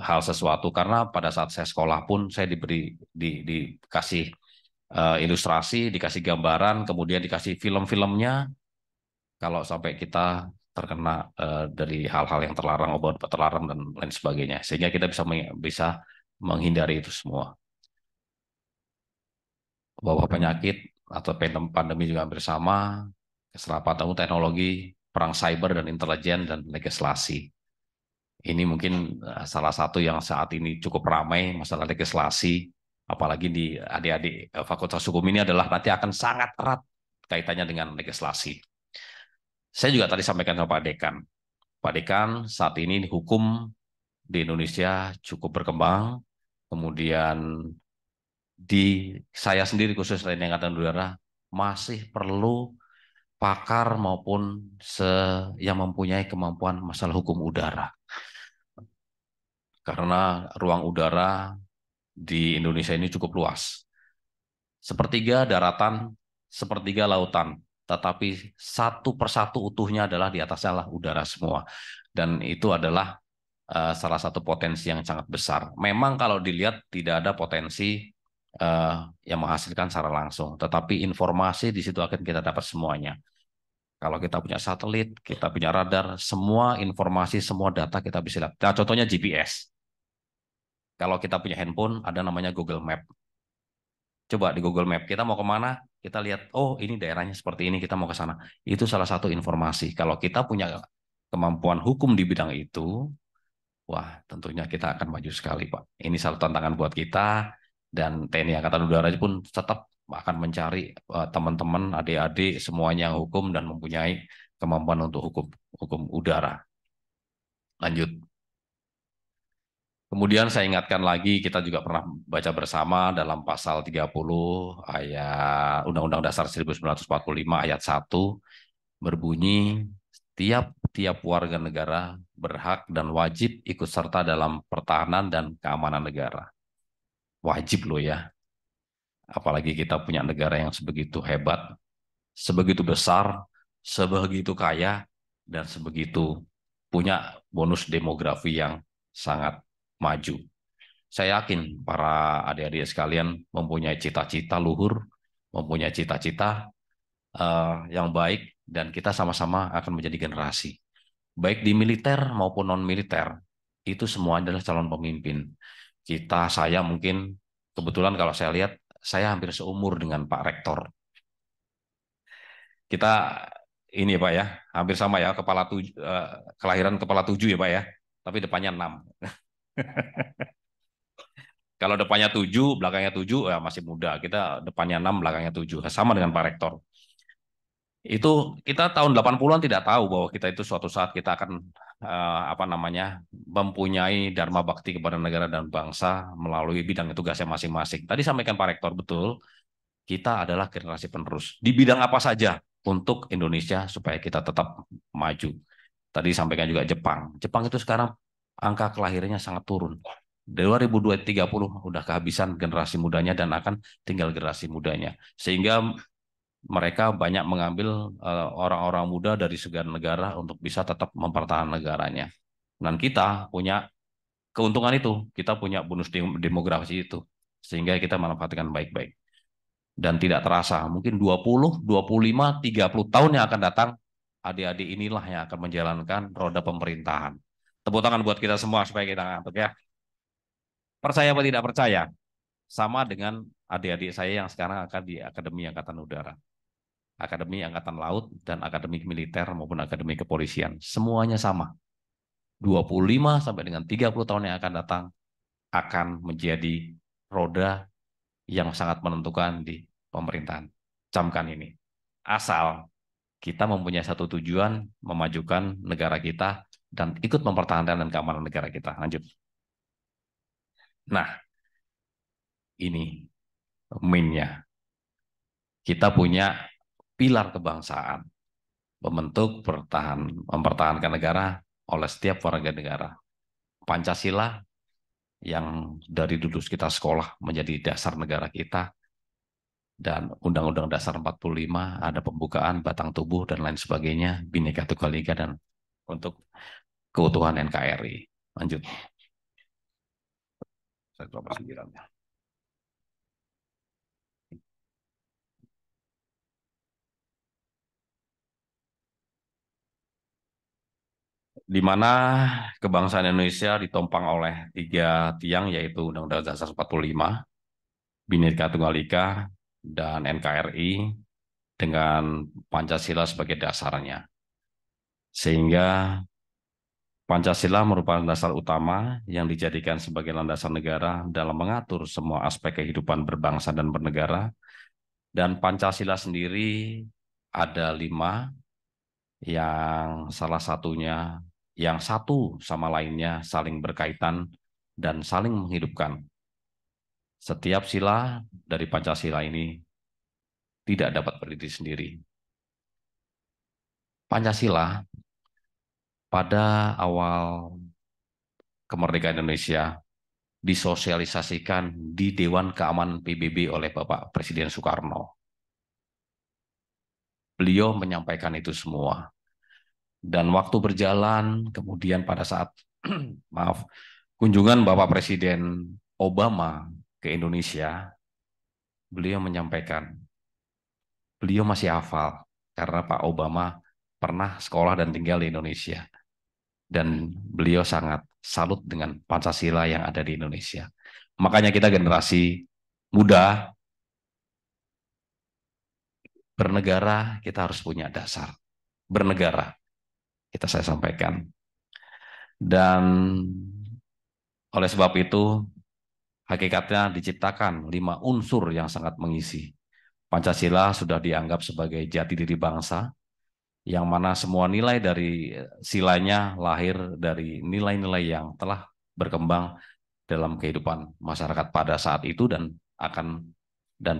hal sesuatu. Karena pada saat saya sekolah pun saya dikasih ilustrasi, dikasih gambaran, kemudian dikasih film-filmnya. Kalau sampai kita terkena dari hal-hal yang terlarang, obat terlarang dan lain sebagainya, sehingga kita bisa menghindari itu semua. Wabah penyakit atau pandemi juga bersama, keserapatan teknologi, perang cyber dan intelijen, dan legislasi. Ini mungkin salah satu yang saat ini cukup ramai, masalah legislasi, apalagi di adik-adik Fakultas Hukum ini adalah nanti akan sangat erat kaitannya dengan legislasi. Saya juga tadi sampaikan sama Pak Dekan. Pak Dekan, saat ini hukum di Indonesia cukup berkembang, kemudian di saya sendiri khusus TNI Angkatan Udara masih perlu pakar maupun yang mempunyai kemampuan masalah hukum udara. Karena ruang udara di Indonesia ini cukup luas. Sepertiga daratan, sepertiga lautan, tetapi satu persatu utuhnya adalah di atasnya lah udara semua. Dan itu adalah salah satu potensi yang sangat besar. Memang kalau dilihat tidak ada potensi yang menghasilkan secara langsung, tetapi informasi di situ akan kita dapat semuanya. Kalau kita punya satelit, kita punya radar, semua informasi, semua data kita bisa lihat. Nah, contohnya GPS. Kalau kita punya handphone, ada namanya Google Map. Coba di Google Map, kita mau kemana? Kita lihat, oh ini daerahnya seperti ini, kita mau ke sana. Itu salah satu informasi. Kalau kita punya kemampuan hukum di bidang itu, wah tentunya kita akan maju sekali, Pak. Ini satu tantangan buat kita, dan TNI Angkatan Udara pun tetap akan mencari teman-teman, adik-adik, semuanya yang hukum dan mempunyai kemampuan untuk hukum udara. Lanjut. Kemudian saya ingatkan lagi, kita juga pernah baca bersama dalam pasal 30 ayat Undang-Undang Dasar 1945 ayat 1 berbunyi, tiap warga negara berhak dan wajib ikut serta dalam pertahanan dan keamanan negara. Wajib loh ya. Apalagi kita punya negara yang sebegitu hebat, sebegitu besar, sebegitu kaya, dan sebegitu punya bonus demografi yang sangat maju. Saya yakin para adik-adik sekalian mempunyai cita-cita luhur, mempunyai cita-cita yang baik, dan kita sama-sama akan menjadi generasi. Baik di militer maupun non-militer, itu semua adalah calon pemimpin. Saya mungkin, kebetulan kalau saya lihat, saya hampir seumur dengan Pak Rektor. Kita ini Pak ya, hampir sama ya, kelahiran kepala 7 ya Pak ya, tapi depannya 6. Kalau depannya 7, belakangnya 7, ya masih muda. Kita depannya 6, belakangnya 7. Sama dengan Pak Rektor. Itu kita tahun 80-an tidak tahu bahwa kita itu suatu saat kita akan mempunyai dharma bakti kepada negara dan bangsa melalui bidang tugasnya masing-masing. Tadi sampaikan Pak Rektor, betul, kita adalah generasi penerus. Di bidang apa saja untuk Indonesia supaya kita tetap maju. Tadi sampaikan juga Jepang. Jepang itu sekarang angka kelahirannya sangat turun. 2030 udah kehabisan generasi mudanya dan akan tinggal generasi mudanya. Sehingga mereka banyak mengambil orang-orang muda dari segala negara untuk bisa tetap mempertahankan negaranya. Dan kita punya keuntungan itu, kita punya bonus demografi itu, sehingga kita manfaatkan baik-baik. Dan tidak terasa, mungkin 20, 25, 30 tahun yang akan datang, adik-adik inilah yang akan menjalankan roda pemerintahan. Tepuk tangan buat kita semua supaya kita ngantuk ya. Percaya atau tidak percaya, sama dengan adik-adik saya yang sekarang akan di Akademi Angkatan Udara. Akademi Angkatan Laut dan Akademi Militer maupun Akademi Kepolisian. Semuanya sama. 25 sampai dengan 30 tahun yang akan datang akan menjadi roda yang sangat menentukan di pemerintahan. Camkan ini. Asal kita mempunyai satu tujuan, memajukan negara kita dan ikut mempertahankan dan keamanan negara kita. Lanjut. Nah, ini mainnya. Kita punya pilar kebangsaan, mempertahankan negara oleh setiap warga negara. Pancasila yang dari dulu kita sekolah menjadi dasar negara kita, dan Undang-Undang Dasar 45 ada pembukaan batang tubuh dan lain sebagainya, Bhinneka Tunggal Ika dan untuk keutuhan NKRI. Lanjut. Saya coba singkirannya. Di mana kebangsaan Indonesia ditopang oleh 3 tiang, yaitu Undang-Undang Dasar 45, Bhinneka Tunggal Ika, dan NKRI dengan Pancasila sebagai dasarnya. Sehingga Pancasila merupakan dasar utama yang dijadikan sebagai landasan negara dalam mengatur semua aspek kehidupan berbangsa dan bernegara. Dan Pancasila sendiri ada 5, yang salah satunya, yang satu sama lainnya saling berkaitan dan saling menghidupkan. Setiap sila dari Pancasila ini tidak dapat berdiri sendiri. Pancasila pada awal kemerdekaan Indonesia disosialisasikan di Dewan Keamanan PBB oleh Bapak Presiden Soekarno. Beliau menyampaikan itu semua. Dan waktu berjalan, kemudian pada saat kunjungan Bapak Presiden Obama ke Indonesia, beliau menyampaikan, beliau masih hafal karena Pak Obama pernah sekolah dan tinggal di Indonesia. Dan beliau sangat salut dengan Pancasila yang ada di Indonesia. Makanya kita generasi muda, bernegara kita harus punya dasar. Bernegara, saya sampaikan. Dan oleh sebab itu, hakikatnya diciptakan 5 unsur yang sangat mengisi. Pancasila sudah dianggap sebagai jati diri bangsa, yang mana semua nilai dari silanya lahir dari nilai-nilai yang telah berkembang dalam kehidupan masyarakat pada saat itu dan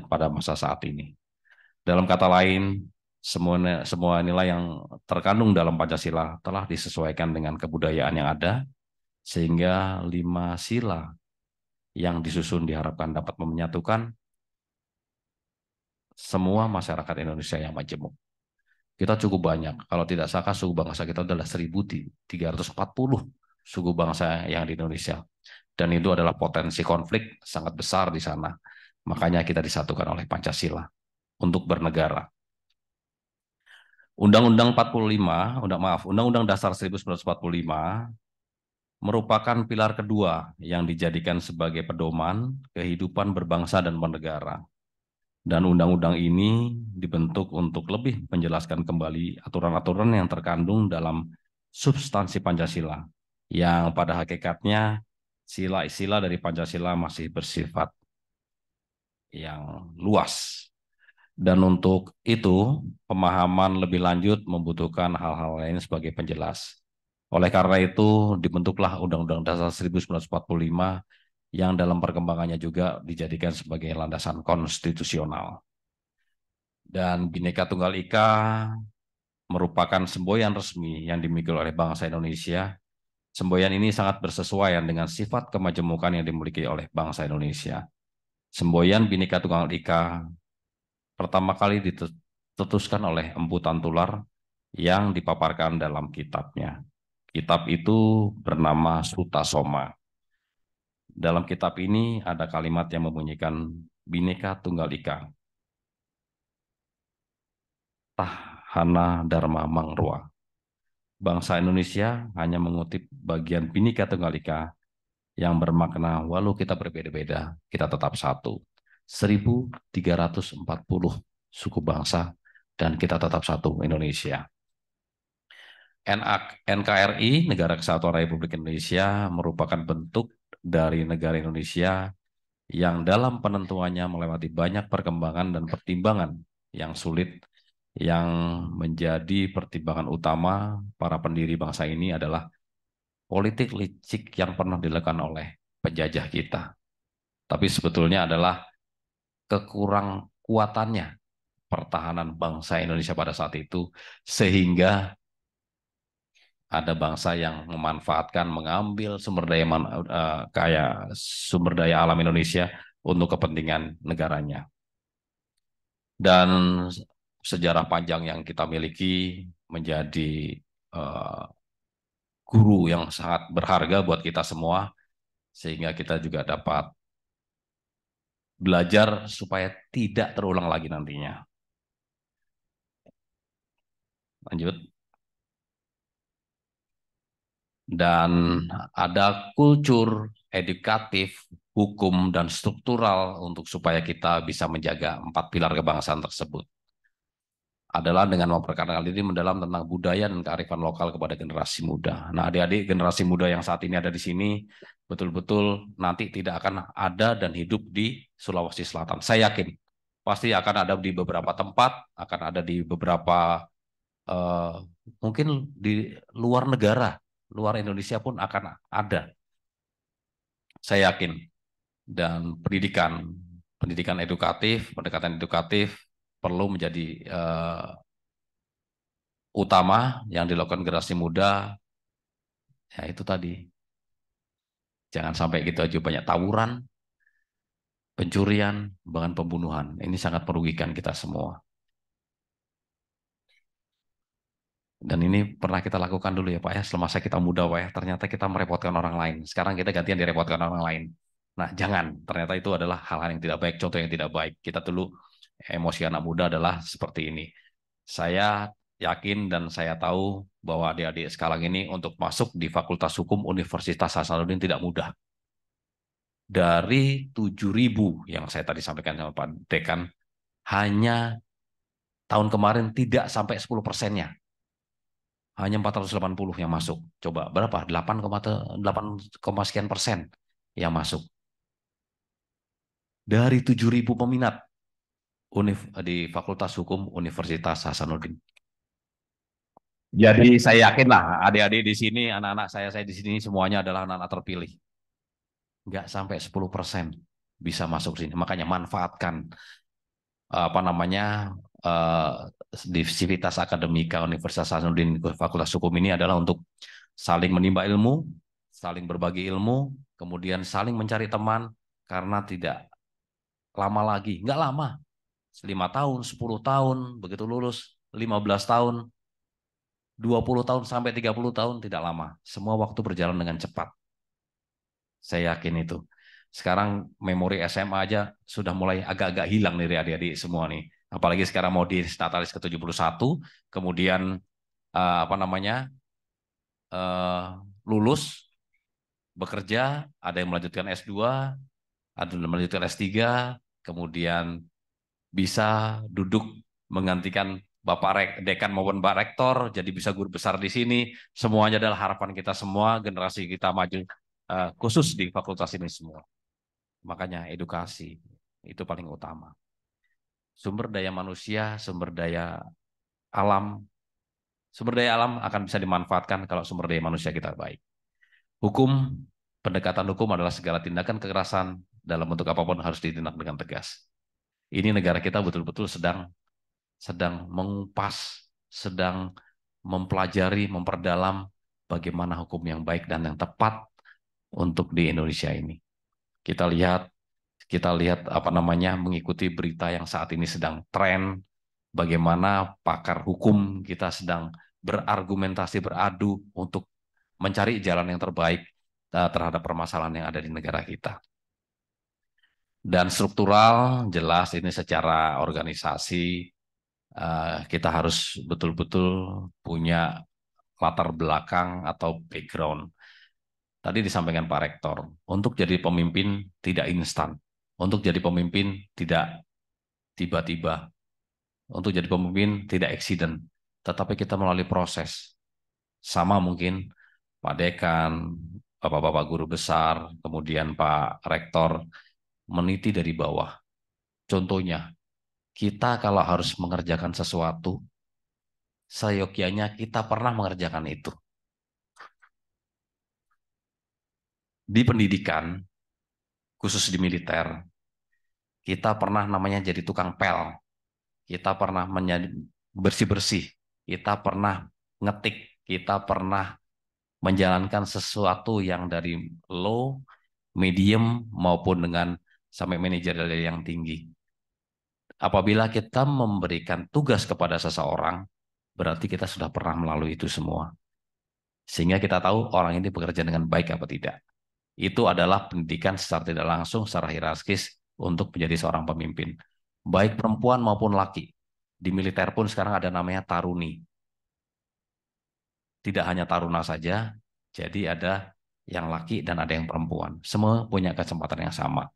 pada masa saat ini. Dalam kata lain, semua nilai yang terkandung dalam Pancasila telah disesuaikan dengan kebudayaan yang ada, sehingga 5 sila yang disusun diharapkan dapat menyatukan semua masyarakat Indonesia yang majemuk. Kita cukup banyak. Kalau tidak salah suku bangsa kita adalah 1.340 suku bangsa yang di Indonesia. Dan itu adalah potensi konflik sangat besar di sana. Makanya kita disatukan oleh Pancasila untuk bernegara. Undang-Undang 45, Undang-Undang Dasar 1945 merupakan pilar kedua yang dijadikan sebagai pedoman kehidupan berbangsa dan bernegara. Dan undang-undang ini dibentuk untuk lebih menjelaskan kembali aturan-aturan yang terkandung dalam substansi Pancasila, yang pada hakikatnya sila-sila dari Pancasila masih bersifat yang luas. Dan untuk itu, pemahaman lebih lanjut membutuhkan hal-hal lain sebagai penjelas. Oleh karena itu, dibentuklah Undang-Undang Dasar 1945 yang dalam perkembangannya juga dijadikan sebagai landasan konstitusional. Dan Bhinneka Tunggal Ika merupakan semboyan resmi yang dimiliki oleh bangsa Indonesia. Semboyan ini sangat bersesuaian dengan sifat kemajemukan yang dimiliki oleh bangsa Indonesia. Semboyan Bhinneka Tunggal Ika pertama kali ditetuskan oleh Empu Tantular yang dipaparkan dalam kitabnya. Kitab itu bernama Suta Soma. Dalam kitab ini ada kalimat yang membunyikan Bhinneka Tunggal Ika, Tahana Dharma Mangrua. Bangsa Indonesia hanya mengutip bagian Bhinneka Tunggal Ika yang bermakna walau kita berbeda-beda, kita tetap satu. 1.340 suku bangsa dan kita tetap satu, Indonesia. NKRI, Negara Kesatuan Republik Indonesia, merupakan bentuk dari negara Indonesia yang dalam penentuannya melewati banyak perkembangan dan pertimbangan yang sulit. Yang menjadi pertimbangan utama para pendiri bangsa ini adalah politik licik yang pernah dilakukan oleh penjajah kita. Tapi sebetulnya adalah kekurang kuatannya pertahanan bangsa Indonesia pada saat itu, sehingga ada bangsa yang memanfaatkan, mengambil sumber daya alam Indonesia untuk kepentingan negaranya. Dan sejarah panjang yang kita miliki menjadi guru yang sangat berharga buat kita semua, sehingga kita juga dapat belajar supaya tidak terulang lagi nantinya. Lanjut. Dan ada kultur edukatif, hukum, dan struktural untuk supaya kita bisa menjaga 4 pilar kebangsaan tersebut. Adalah dengan memperkenalkan diri mendalam tentang budaya dan kearifan lokal kepada generasi muda. Nah, adik-adik generasi muda yang saat ini ada di sini, betul-betul nanti tidak akan ada dan hidup di Sulawesi Selatan. Saya yakin, pasti akan ada di beberapa tempat, akan ada di beberapa, mungkin di luar negara, luar Indonesia pun akan ada. Saya yakin. Dan pendidikan edukatif, pendekatan edukatif perlu menjadi utama yang dilakukan generasi muda. Ya itu tadi. Jangan sampai gitu aja banyak tawuran, pencurian, bahkan pembunuhan. Ini sangat merugikan kita semua. Dan ini pernah kita lakukan dulu ya Pak ya, semasa kita muda Pak ya, ternyata kita merepotkan orang lain. Sekarang kita gantian direpotkan orang lain. Nah jangan, ternyata itu adalah hal-hal yang tidak baik, contoh yang tidak baik. Kita dulu emosi anak muda adalah seperti ini. Saya yakin dan saya tahu bahwa adik-adik sekarang ini untuk masuk di Fakultas Hukum Universitas Hasanuddin tidak mudah. Dari 7.000 yang saya tadi sampaikan sama Pak Dekan, hanya tahun kemarin tidak sampai 10%-nya. Hanya 480 yang masuk. Coba berapa? 8,8 sekian persen yang masuk. Dari 7.000 peminat di Fakultas Hukum Universitas Hasanuddin. Jadi saya yakin lah adik-adik di sini, anak-anak saya di sini semuanya adalah anak-anak terpilih. Nggak sampai 10% bisa masuk sini. Makanya manfaatkan di Civitas Akademika Universitas Hasanuddin Fakultas Hukum ini adalah untuk saling menimba ilmu, saling berbagi ilmu, kemudian saling mencari teman, karena tidak lama lagi, nggak lama, 5 tahun, 10 tahun, begitu lulus 15 tahun, 20 tahun sampai 30 tahun tidak lama. Semua waktu berjalan dengan cepat. Saya yakin itu. Sekarang memori SMA aja sudah mulai agak-agak hilang nih adik-adik semua nih. Apalagi sekarang mau di Natalis ke-71, kemudian apa namanya lulus, bekerja, ada yang melanjutkan S2, ada yang melanjutkan S3, kemudian bisa duduk menggantikan Bapak Dekan maupun Pak Rektor, jadi bisa guru besar di sini. Semuanya adalah harapan kita semua, generasi kita maju, khusus di fakultas ini semua. Makanya edukasi itu paling utama. Sumber daya manusia, sumber daya alam akan bisa dimanfaatkan kalau sumber daya manusia kita baik. Hukum, pendekatan hukum adalah segala tindakan kekerasan dalam bentuk apapun harus ditindak dengan tegas. Ini negara kita betul-betul sedang mengupas, sedang mempelajari, memperdalam bagaimana hukum yang baik dan yang tepat untuk di Indonesia ini. Kita lihat apa namanya, mengikuti berita yang saat ini sedang tren, bagaimana pakar hukum kita sedang berargumentasi, beradu untuk mencari jalan yang terbaik terhadap permasalahan yang ada di negara kita. Dan struktural, jelas ini secara organisasi, kita harus betul-betul punya latar belakang atau background. Tadi disampaikan Pak Rektor, untuk jadi pemimpin tidak instan, untuk jadi pemimpin tidak tiba-tiba, untuk jadi pemimpin tidak accident, tetapi kita melalui proses. Sama mungkin Pak Dekan, Bapak-Bapak Guru Besar, kemudian Pak Rektor, meniti dari bawah. Contohnya, kita kalau harus mengerjakan sesuatu, seyogyanya kita pernah mengerjakan itu. Di pendidikan, khusus di militer, kita pernah namanya jadi tukang pel, kita pernah menjadi bersih-bersih, kita pernah ngetik, kita pernah menjalankan sesuatu yang dari low, medium, maupun dengan sampai manajerial yang tinggi. Apabila kita memberikan tugas kepada seseorang, berarti kita sudah pernah melalui itu semua. Sehingga kita tahu orang ini bekerja dengan baik apa tidak. Itu adalah pendidikan secara tidak langsung, secara hierarkis untuk menjadi seorang pemimpin. Baik perempuan maupun laki. Di militer pun sekarang ada namanya taruni. Tidak hanya taruna saja, jadi ada yang laki dan ada yang perempuan. Semua punya kesempatan yang sama.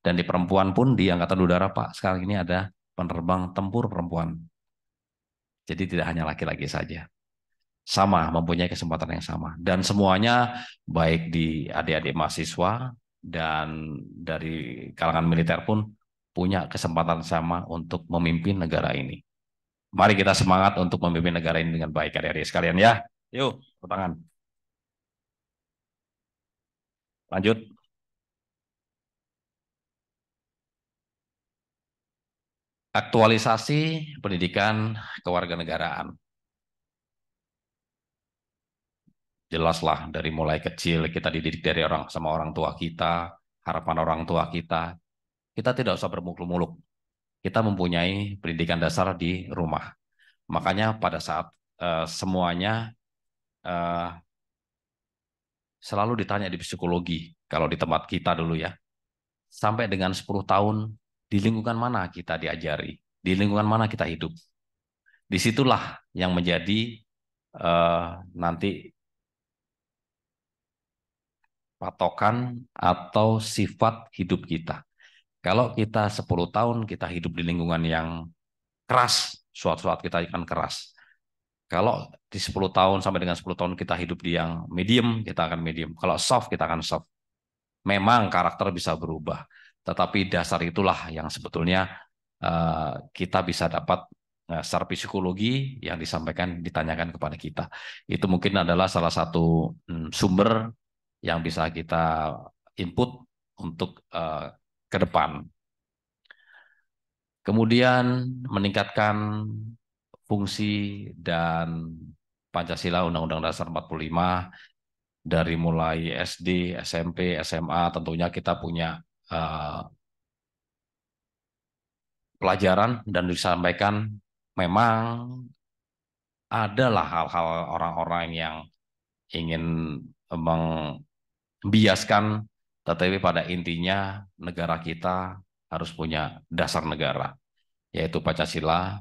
Dan di perempuan pun di Angkatan Udara, Pak, sekarang ini ada penerbang tempur perempuan. Jadi tidak hanya laki-laki saja. Sama, mempunyai kesempatan yang sama. Dan semuanya, baik di adik-adik mahasiswa dan dari kalangan militer pun punya kesempatan sama untuk memimpin negara ini. Mari kita semangat untuk memimpin negara ini dengan baik, adik-adik sekalian ya. Yuk, tepuk tangan. Lanjut. Aktualisasi pendidikan kewarganegaraan. Jelaslah dari mulai kecil kita dididik dari sama orang tua kita, harapan orang tua kita. Kita tidak usah bermuluk-muluk. Kita mempunyai pendidikan dasar di rumah. Makanya pada saat semuanya selalu ditanya di psikologi, kalau di tempat kita dulu ya, sampai dengan 10 tahun, di lingkungan mana kita diajari, di lingkungan mana kita hidup. Disitulah yang menjadi nanti patokan atau sifat hidup kita. Kalau kita 10 tahun kita hidup di lingkungan yang keras, suatu saat kita akan keras. Kalau di 10 tahun sampai dengan 10 tahun kita hidup di yang medium, kita akan medium. Kalau soft, kita akan soft. Memang karakter bisa berubah, tetapi dasar itulah yang sebetulnya kita bisa dapat secara psikologi yang ditanyakan kepada kita. Itu mungkin adalah salah satu sumber yang bisa kita input untuk ke depan. Kemudian meningkatkan fungsi dan Pancasila Undang-Undang Dasar 45 dari mulai SD, SMP, SMA tentunya kita punya pelajaran dan disampaikan memang adalah hal-hal orang-orang yang ingin membiaskan, tetapi pada intinya negara kita harus punya dasar negara, yaitu Pancasila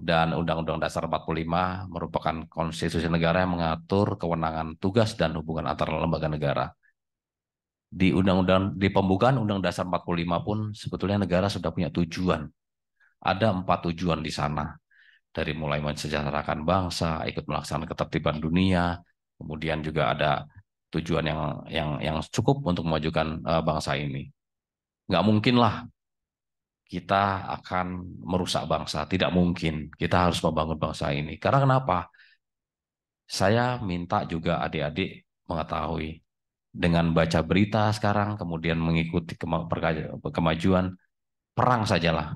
dan Undang-Undang Dasar 45 merupakan konstitusi negara yang mengatur kewenangan, tugas, dan hubungan antara lembaga negara. Di pembukaan Undang Dasar 45 pun sebetulnya negara sudah punya tujuan. Ada 4 tujuan di sana. Dari mulai mensejahterakan bangsa, ikut melaksanakan ketertiban dunia, kemudian juga ada tujuan yang cukup untuk memajukan bangsa ini. Nggak mungkin lah kita akan merusak bangsa. Tidak mungkin. Kita harus membangun bangsa ini. Karena kenapa? Saya minta juga adik-adik mengetahui. Dengan baca berita sekarang, kemudian mengikuti kemajuan, perang sajalah.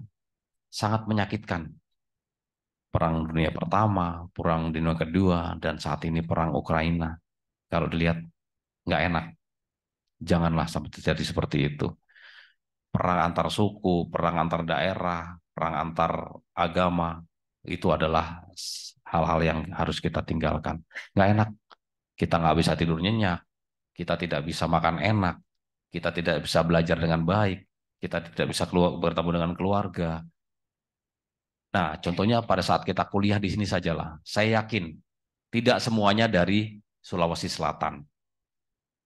Sangat menyakitkan. Perang Dunia Pertama, Perang Dunia Kedua, dan saat ini Perang Ukraina. Kalau dilihat, nggak enak. Janganlah sampai terjadi seperti itu. Perang antar suku, perang antar daerah, perang antar agama, itu adalah hal-hal yang harus kita tinggalkan. Nggak enak. Kita nggak bisa tidur nyenyak, kita tidak bisa makan enak, kita tidak bisa belajar dengan baik, kita tidak bisa bertemu dengan keluarga. Nah, contohnya pada saat kita kuliah di sini sajalah. Saya yakin tidak semuanya dari Sulawesi Selatan.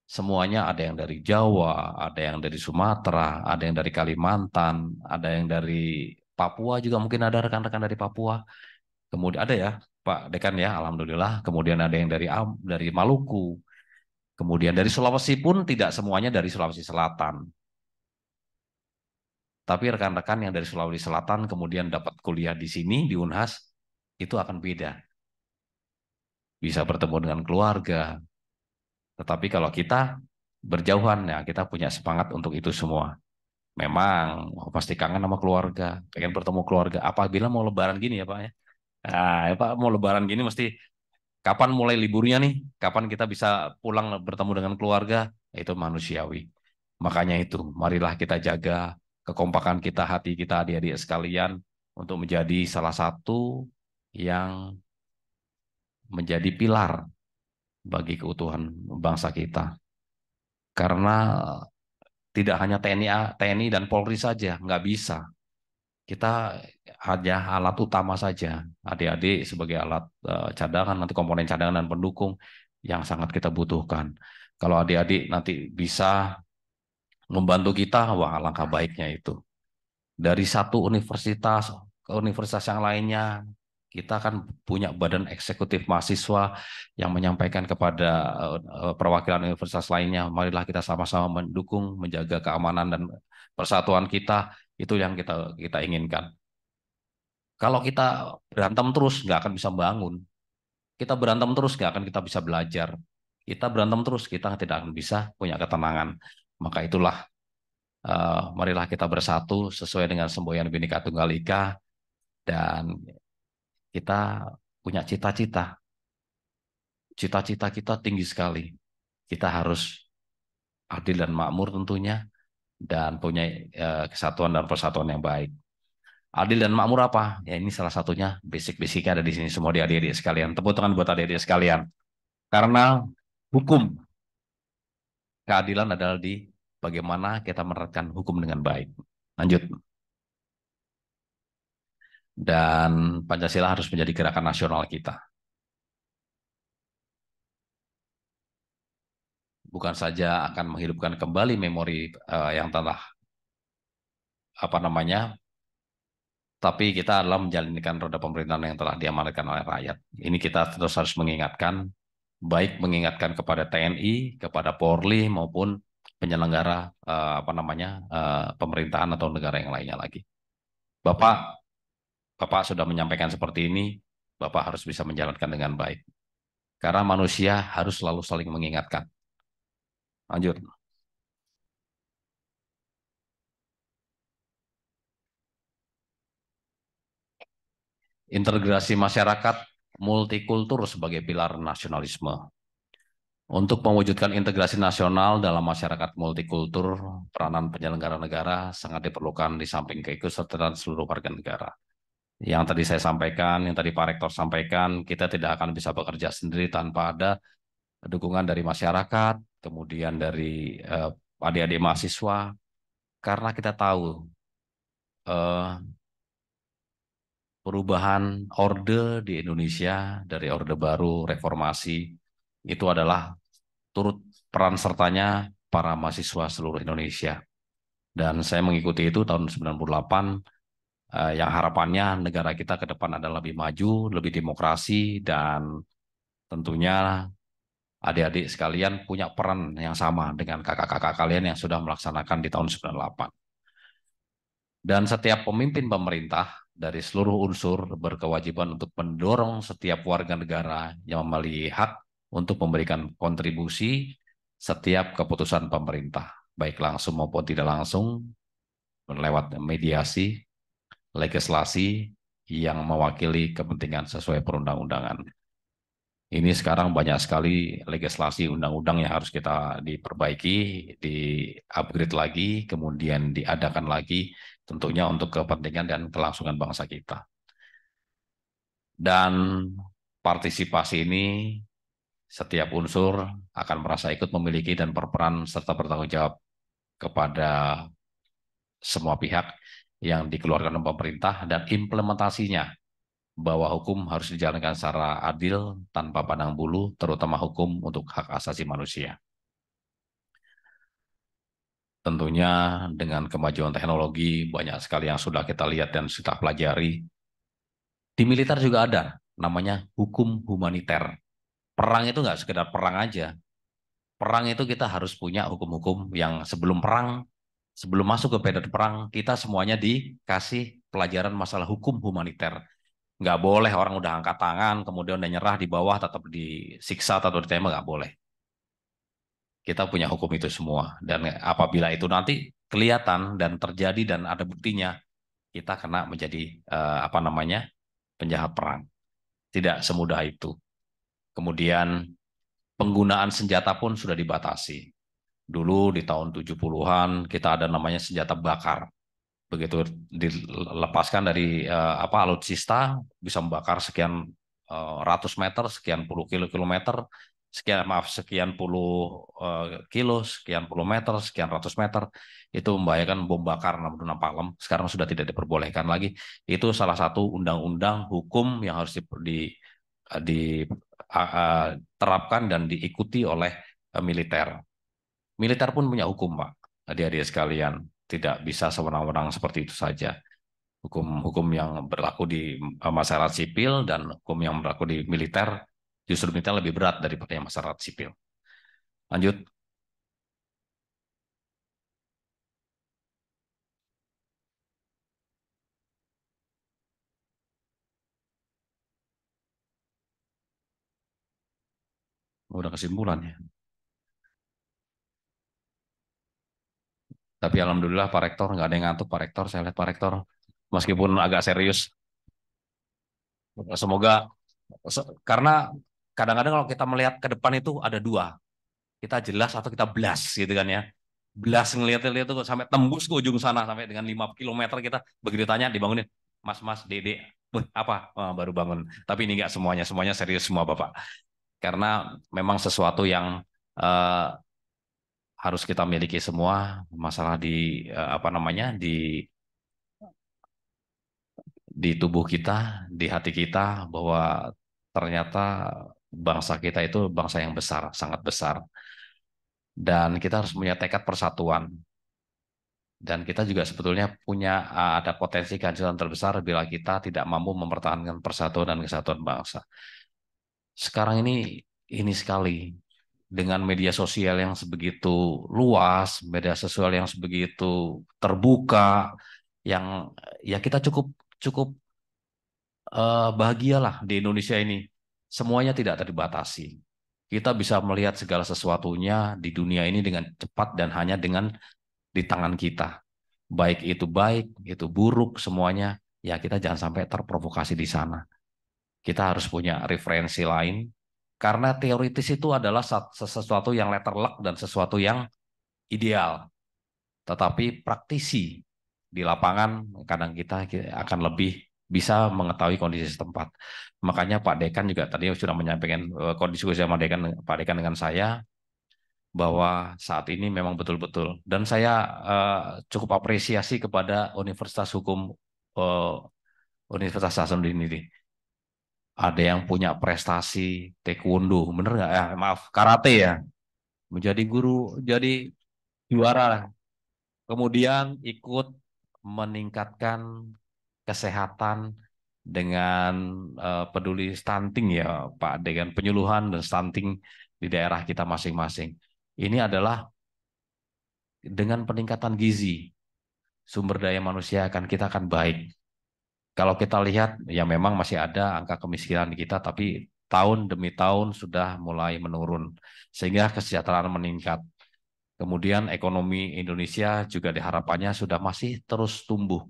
Semuanya ada yang dari Jawa, ada yang dari Sumatera, ada yang dari Kalimantan, ada yang dari Papua juga, mungkin ada rekan-rekan dari Papua. Kemudian ada ya, Pak Dekan ya, alhamdulillah. Kemudian ada yang dari Maluku. Kemudian dari Sulawesi pun tidak semuanya dari Sulawesi Selatan. Tapi rekan-rekan yang dari Sulawesi Selatan kemudian dapat kuliah di sini, di Unhas, itu akan beda. Bisa bertemu dengan keluarga. Tetapi kalau kita berjauhan, ya kita punya semangat untuk itu semua. Memang pasti kangen sama keluarga, pengen bertemu keluarga. Apabila mau lebaran gini ya Pak ya. Nah, ya Pak, mau lebaran gini mesti kapan mulai liburnya nih? Kapan kita bisa pulang bertemu dengan keluarga? Itu manusiawi. Makanya itu, marilah kita jaga kekompakan kita, hati kita, adik-adik sekalian, untuk menjadi salah satu yang menjadi pilar bagi keutuhan bangsa kita. Karena tidak hanya TNI dan Polri saja, nggak bisa. Kita hanya alat utama saja, adik-adik sebagai alat cadangan, nanti komponen cadangan dan pendukung yang sangat kita butuhkan. Kalau adik-adik nanti bisa membantu kita, wah alangkah baiknya itu. Dari satu universitas ke universitas yang lainnya, kita kan punya badan eksekutif mahasiswa yang menyampaikan kepada perwakilan universitas lainnya, marilah kita sama-sama mendukung, menjaga keamanan dan persatuan kita, itu yang kita inginkan. Kalau kita berantem terus, nggak akan bisa bangun. Kita berantem terus, nggak akan kita bisa belajar. Kita berantem terus, kita tidak akan bisa punya ketenangan. Maka itulah, marilah kita bersatu sesuai dengan semboyan Bhinneka Tunggal Ika, dan kita punya cita-cita. Cita-cita kita tinggi sekali. Kita harus adil dan makmur tentunya, dan punya kesatuan dan persatuan yang baik. Adil dan makmur apa? Ya ini salah satunya, basic-basicnya ada di sini semua, di adik-adik sekalian. Tepuk tangan buat adik-adik sekalian. Karena hukum, keadilan adalah di bagaimana kita menerapkan hukum dengan baik. Lanjut. Dan Pancasila harus menjadi gerakan nasional kita. Bukan saja akan menghidupkan kembali memori yang telah tapi kita adalah menjalankan roda pemerintahan yang telah diamanatkan oleh rakyat. Ini kita terus harus mengingatkan, baik mengingatkan kepada TNI, kepada Polri maupun penyelenggara pemerintahan atau negara yang lainnya lagi. Bapak sudah menyampaikan seperti ini, Bapak harus bisa menjalankan dengan baik. Karena manusia harus selalu saling mengingatkan. Lanjut. Integrasi masyarakat multikultur sebagai pilar nasionalisme. Untuk mewujudkan integrasi nasional dalam masyarakat multikultur, peranan penyelenggara negara sangat diperlukan di samping keikutsertaan seluruh warga negara. Yang tadi saya sampaikan, yang tadi Pak Rektor sampaikan, kita tidak akan bisa bekerja sendiri tanpa ada dukungan dari masyarakat, kemudian dari adik-adik mahasiswa, karena kita tahu perubahan orde di Indonesia dari Orde Baru, Reformasi, itu adalah turut peran sertanya para mahasiswa seluruh Indonesia. Dan saya mengikuti itu tahun 98, yang harapannya negara kita ke depan adalah lebih maju, lebih demokrasi, dan tentunya adik-adik sekalian punya peran yang sama dengan kakak-kakak kalian yang sudah melaksanakan di tahun 98. Dan setiap pemimpin pemerintah dari seluruh unsur berkewajiban untuk mendorong setiap warga negara yang memiliki hak untuk memberikan kontribusi setiap keputusan pemerintah, baik langsung maupun tidak langsung, lewat mediasi, legislasi yang mewakili kepentingan sesuai perundang-undangan. Ini sekarang banyak sekali legislasi undang-undang yang harus kita diperbaiki, di-upgrade lagi, kemudian diadakan lagi, tentunya untuk kepentingan dan kelangsungan bangsa kita. Dan partisipasi ini setiap unsur akan merasa ikut memiliki dan berperan serta bertanggung jawab kepada semua pihak yang dikeluarkan oleh pemerintah, dan implementasinya bahwa hukum harus dijalankan secara adil tanpa pandang bulu, terutama hukum untuk hak asasi manusia. Tentunya dengan kemajuan teknologi banyak sekali yang sudah kita lihat dan sudah pelajari. Di militer juga ada namanya hukum humaniter. Perang itu nggak sekedar perang aja. Perang itu kita harus punya hukum-hukum yang sebelum perang, sebelum masuk ke medan perang, kita semuanya dikasih pelajaran masalah hukum humaniter. Nggak boleh orang udah angkat tangan, kemudian udah nyerah di bawah, tetap disiksa atau ditembak, nggak boleh. Kita punya hukum itu semua. Dan apabila itu nanti kelihatan dan terjadi dan ada buktinya, kita kena menjadi penjahat perang. Tidak semudah itu. Kemudian penggunaan senjata pun sudah dibatasi. Dulu di tahun 70-an kita ada namanya senjata bakar. Begitu dilepaskan dari alutsista, bisa membakar sekian ratus meter, sekian puluh kilometer, sekian puluh kilo, sekian puluh meter, sekian ratus meter. Itu membahayakan, bom bakar napalm. Sekarang sudah tidak diperbolehkan lagi. Itu salah satu undang-undang hukum yang harus diterapkan dan diikuti oleh militer. Militer pun punya hukum, Pak. Adik-adik sekalian, tidak bisa sewenang-wenang seperti itu saja. Hukum-hukum yang berlaku di masyarakat sipil dan hukum yang berlaku di militer, justru militer lebih berat daripada yang masyarakat sipil. Lanjut. Udah kesimpulannya. Tapi alhamdulillah Pak Rektor, nggak ada yang ngantuk Pak Rektor. Saya lihat Pak Rektor, meskipun agak serius. Semoga, karena kadang-kadang kalau kita melihat ke depan itu ada dua. Kita jelas atau kita blas gitu kan ya. Blas ngeliat-liat itu sampai tembus ke ujung sana, sampai dengan 5 km kita begitu tanya dibangunin, Mas, Dede, apa? Oh, baru bangun. Tapi ini enggak semuanya, semuanya serius semua Bapak. Karena memang sesuatu yang harus kita miliki semua, masalah di tubuh kita, di hati kita, bahwa ternyata bangsa kita itu bangsa yang besar, sangat besar. Dan kita harus punya tekad persatuan. Dan kita juga sebetulnya punya ada potensi kehancuran terbesar bila kita tidak mampu mempertahankan persatuan dan kesatuan bangsa. Sekarang ini sekali dengan media sosial yang sebegitu luas, media sosial yang sebegitu terbuka, yang ya kita cukup bahagialah di Indonesia ini. Semuanya tidak terbatasi. Kita bisa melihat segala sesuatunya di dunia ini dengan cepat dan hanya dengan di tangan kita. Baik, itu buruk, semuanya. Ya kita jangan sampai terprovokasi di sana. Kita harus punya referensi lain, Karena teoritis itu adalah sesuatu yang letterlock dan sesuatu yang ideal. Tetapi praktisi di lapangan kadang kita akan lebih bisa mengetahui kondisi setempat. Makanya Pak Dekan juga tadi sudah menyampaikan kondisi sama Pak Dekan dengan saya bahwa saat ini memang betul-betul, dan saya cukup apresiasi kepada Universitas Hukum eh, Universitas Hasanuddin ini. Ada yang punya prestasi taekwondo, bener nggak ya? Maaf, karate ya, menjadi guru, jadi juara. Kemudian ikut meningkatkan kesehatan dengan peduli stunting ya Pak, dengan penyuluhan dan stunting di daerah kita masing-masing. Ini adalah dengan peningkatan gizi, sumber daya manusia kita akan baik. Kalau kita lihat, ya memang masih ada angka kemiskinan di kita, tapi tahun demi tahun sudah mulai menurun, sehingga kesejahteraan meningkat. Kemudian ekonomi Indonesia juga diharapkannya sudah masih terus tumbuh.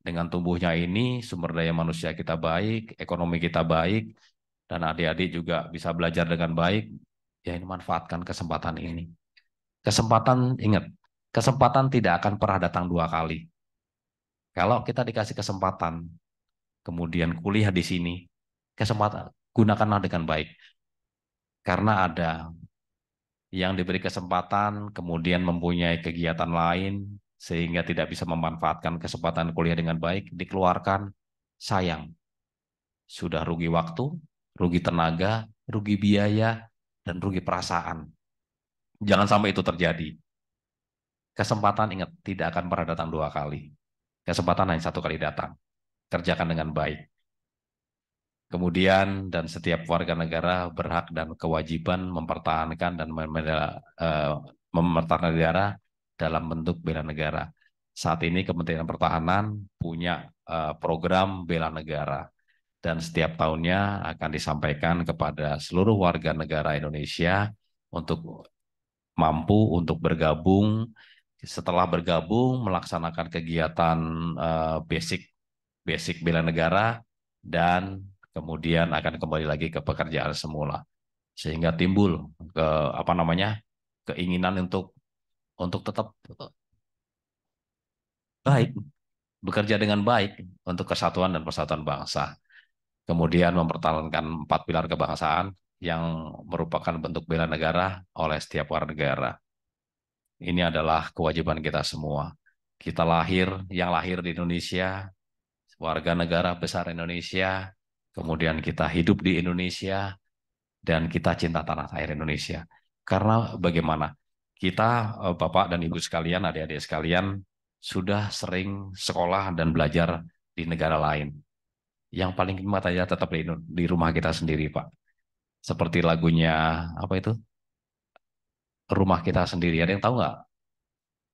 Dengan tumbuhnya ini, sumber daya manusia kita baik, ekonomi kita baik, dan adik-adik juga bisa belajar dengan baik. Ya ini manfaatkan kesempatan ini. Kesempatan, ingat, kesempatan tidak akan pernah datang dua kali. Kalau kita dikasih kesempatan, kemudian kuliah di sini, kesempatan gunakanlah dengan baik. Karena ada yang diberi kesempatan, kemudian mempunyai kegiatan lain, sehingga tidak bisa memanfaatkan kesempatan kuliah dengan baik, dikeluarkan, sayang. Sudah rugi waktu, rugi tenaga, rugi biaya, dan rugi perasaan. Jangan sampai itu terjadi. Kesempatan, ingat, tidak akan pernah datang dua kali. Kesempatan hanya satu kali datang. Kerjakan dengan baik. Kemudian, dan setiap warga negara berhak dan kewajiban mempertahankan dan mempertahankan negara dalam bentuk bela negara. Saat ini Kementerian Pertahanan punya program bela negara, dan setiap tahunnya akan disampaikan kepada seluruh warga negara Indonesia untuk mampu untuk bergabung. Setelah bergabung, melaksanakan kegiatan basic bela negara, dan kemudian akan kembali lagi ke pekerjaan semula, sehingga timbul keinginan untuk tetap baik, bekerja dengan baik untuk kesatuan dan persatuan bangsa. Kemudian mempertahankan 4 pilar kebangsaan yang merupakan bentuk bela negara oleh setiap warga negara. Ini adalah kewajiban kita semua. Kita yang lahir di Indonesia, warga negara besar Indonesia, kemudian kita hidup di Indonesia, dan kita cinta tanah air Indonesia. Karena bagaimana? Kita, Bapak dan Ibu sekalian, adik-adik sekalian, sudah sering sekolah dan belajar di negara lain. Yang paling nikmat aja tetap di rumah kita sendiri, Pak. Seperti lagunya, apa itu? Rumah kita sendiri. Ada yang tahu nggak?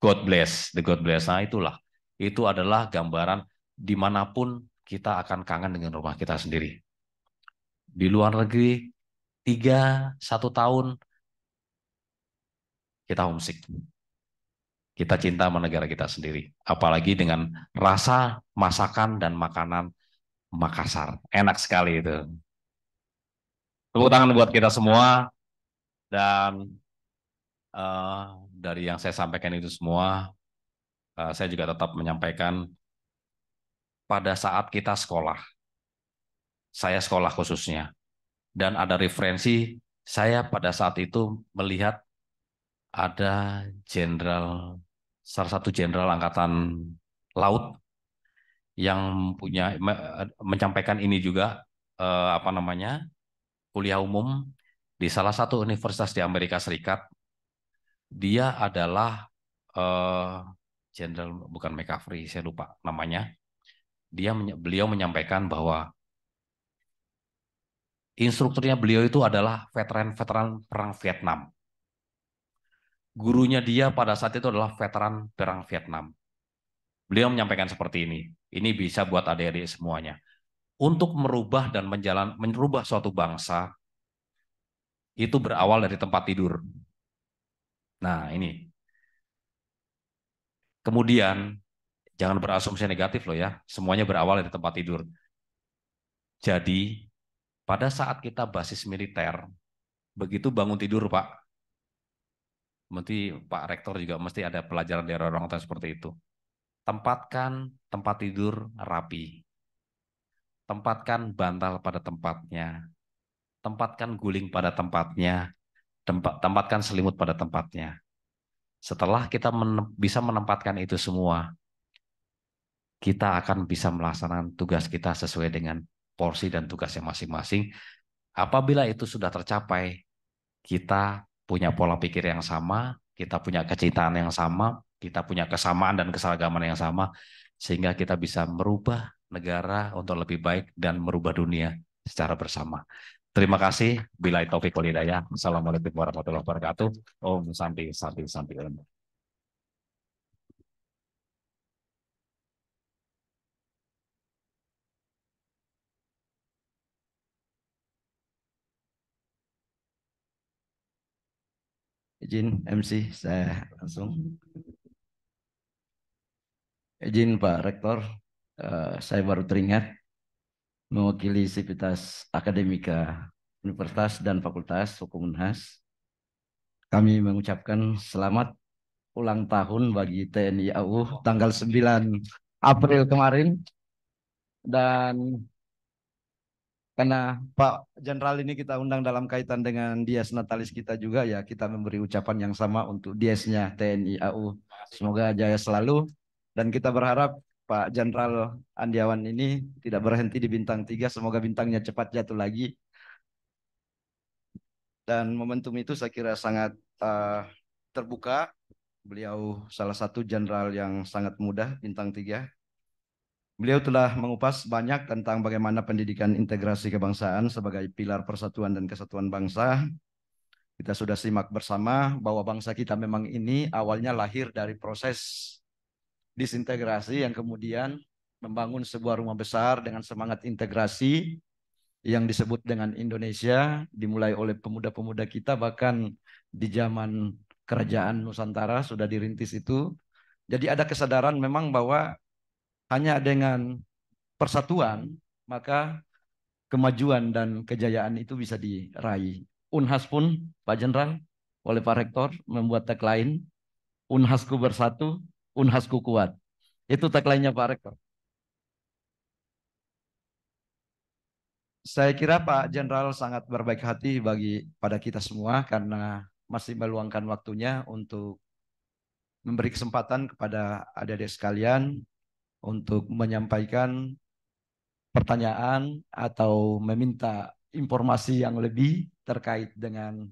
God bless, the God bless. Nah itulah. Itu adalah gambaran dimanapun kita akan kangen dengan rumah kita sendiri. Di luar negeri, 1 tahun, kita homesick. Kita cinta sama negara kita sendiri. Apalagi dengan rasa masakan dan makanan Makassar. Enak sekali itu. Tepuk tangan buat kita semua. Dan dari yang saya sampaikan itu semua, saya juga tetap menyampaikan pada saat kita sekolah, saya sekolah khususnya, dan ada referensi, saya pada saat itu melihat ada salah satu jenderal angkatan laut yang menyampaikan ini juga, kuliah umum di salah satu universitas di Amerika Serikat. Dia adalah jenderal, bukan McCaffrey, saya lupa namanya. Beliau menyampaikan bahwa instrukturnya beliau itu adalah veteran perang Vietnam. Gurunya dia pada saat itu adalah veteran perang Vietnam. Beliau menyampaikan seperti ini. Ini bisa buat adik-adik semuanya. Untuk merubah dan merubah suatu bangsa, itu berawal dari tempat tidur. Nah, ini. Kemudian, jangan berasumsi negatif loh ya. Semuanya berawal dari tempat tidur. Jadi, pada saat kita basis militer, begitu bangun tidur Pak, mesti Pak Rektor juga mesti ada pelajaran dari orang tua seperti itu. Tempatkan tempat tidur rapi. Tempatkan bantal pada tempatnya. Tempatkan guling pada tempatnya. Tempatkan selimut pada tempatnya. Setelah kita bisa menempatkan itu semua, kita akan bisa melaksanakan tugas kita sesuai dengan porsi dan tugasnya masing-masing. Apabila itu sudah tercapai, kita punya pola pikir yang sama, kita punya kecintaan yang sama, kita punya kesamaan dan keseragaman yang sama, sehingga kita bisa merubah negara untuk lebih baik dan merubah dunia secara bersama. Terima kasih. Billahi taufiq wal hidayah. Assalamualaikum warahmatullahi wabarakatuh. Om Santi Santi Santi. Izin MC, saya langsung. Izin Pak Rektor, saya baru teringat mewakili Sivitas Akademika Universitas dan Fakultas Hukum Unhas. Kami mengucapkan selamat ulang tahun bagi TNI AU tanggal 9 April kemarin. Dan karena Pak Jenderal ini kita undang dalam kaitan dengan Dies Natalis kita juga, ya kita memberi ucapan yang sama untuk Diesnya TNI AU. Semoga jaya selalu, dan kita berharap Pak Jenderal Andiawan ini tidak berhenti di bintang 3, semoga bintangnya cepat jatuh lagi. Dan momentum itu saya kira sangat terbuka. Beliau salah satu jenderal yang sangat muda, bintang 3. Beliau telah mengupas banyak tentang bagaimana pendidikan integrasi kebangsaan sebagai pilar persatuan dan kesatuan bangsa. Kita sudah simak bersama bahwa bangsa kita memang ini awalnya lahir dari proses disintegrasi yang kemudian membangun sebuah rumah besar dengan semangat integrasi yang disebut dengan Indonesia, dimulai oleh pemuda-pemuda kita, bahkan di zaman kerajaan Nusantara sudah dirintis itu. Jadi ada kesadaran memang bahwa hanya dengan persatuan maka kemajuan dan kejayaan itu bisa diraih. Unhas pun, Pak Jenderal, oleh Pak Rektor membuat tagline, Unhasku bersatu, Unhasku kuat. Itu tagline-nya Pak Rektor. Saya kira Pak Jenderal sangat berbaik hati pada kita semua karena masih meluangkan waktunya untuk memberi kesempatan kepada adik-adik sekalian untuk menyampaikan pertanyaan atau meminta informasi yang lebih terkait dengan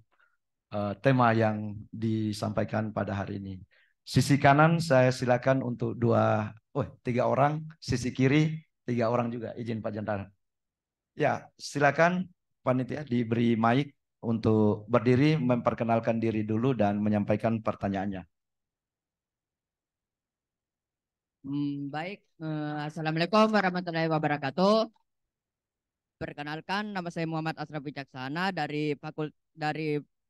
tema yang disampaikan pada hari ini. Sisi kanan saya silakan untuk 3 orang, sisi kiri 3 orang juga, izin Pak Jenderal. Ya, silakan panitia diberi mic untuk berdiri, memperkenalkan diri dulu dan menyampaikan pertanyaannya. Baik, Assalamualaikum warahmatullahi wabarakatuh. Perkenalkan, nama saya Muhammad Asraf Wicaksana dari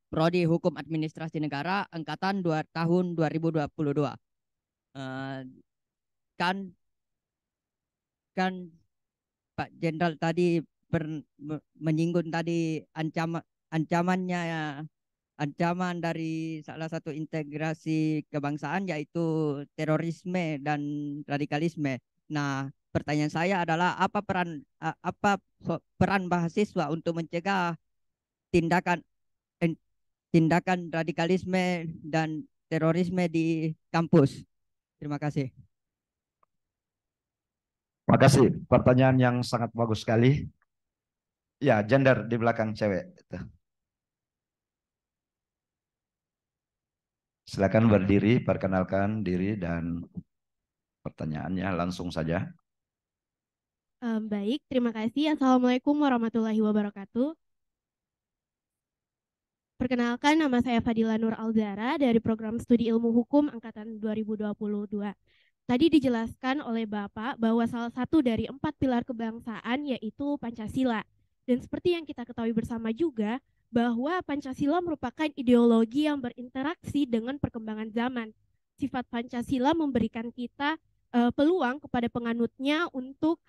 Prodi Hukum Administrasi Negara Angkatan tahun 2022. Kan Pak Jenderal tadi menyinggung tadi ancaman dari salah satu integrasi kebangsaan yaitu terorisme dan radikalisme. Nah, pertanyaan saya adalah apa peran mahasiswa untuk mencegah tindakan radikalisme dan terorisme di kampus? Terima kasih. Terima kasih. Pertanyaan yang sangat bagus sekali. Ya, gender di belakang cewek. Silakan berdiri, perkenalkan diri dan pertanyaannya langsung saja. Baik, terima kasih. Assalamualaikum warahmatullahi wabarakatuh. Perkenalkan, nama saya Fadila Nur Alzara dari Program Studi Ilmu Hukum Angkatan 2022. Tadi dijelaskan oleh Bapak bahwa salah satu dari 4 pilar kebangsaan yaitu Pancasila. Dan seperti yang kita ketahui bersama juga, bahwa Pancasila merupakan ideologi yang berinteraksi dengan perkembangan zaman. Sifat Pancasila memberikan kita peluang kepada penganutnya untuk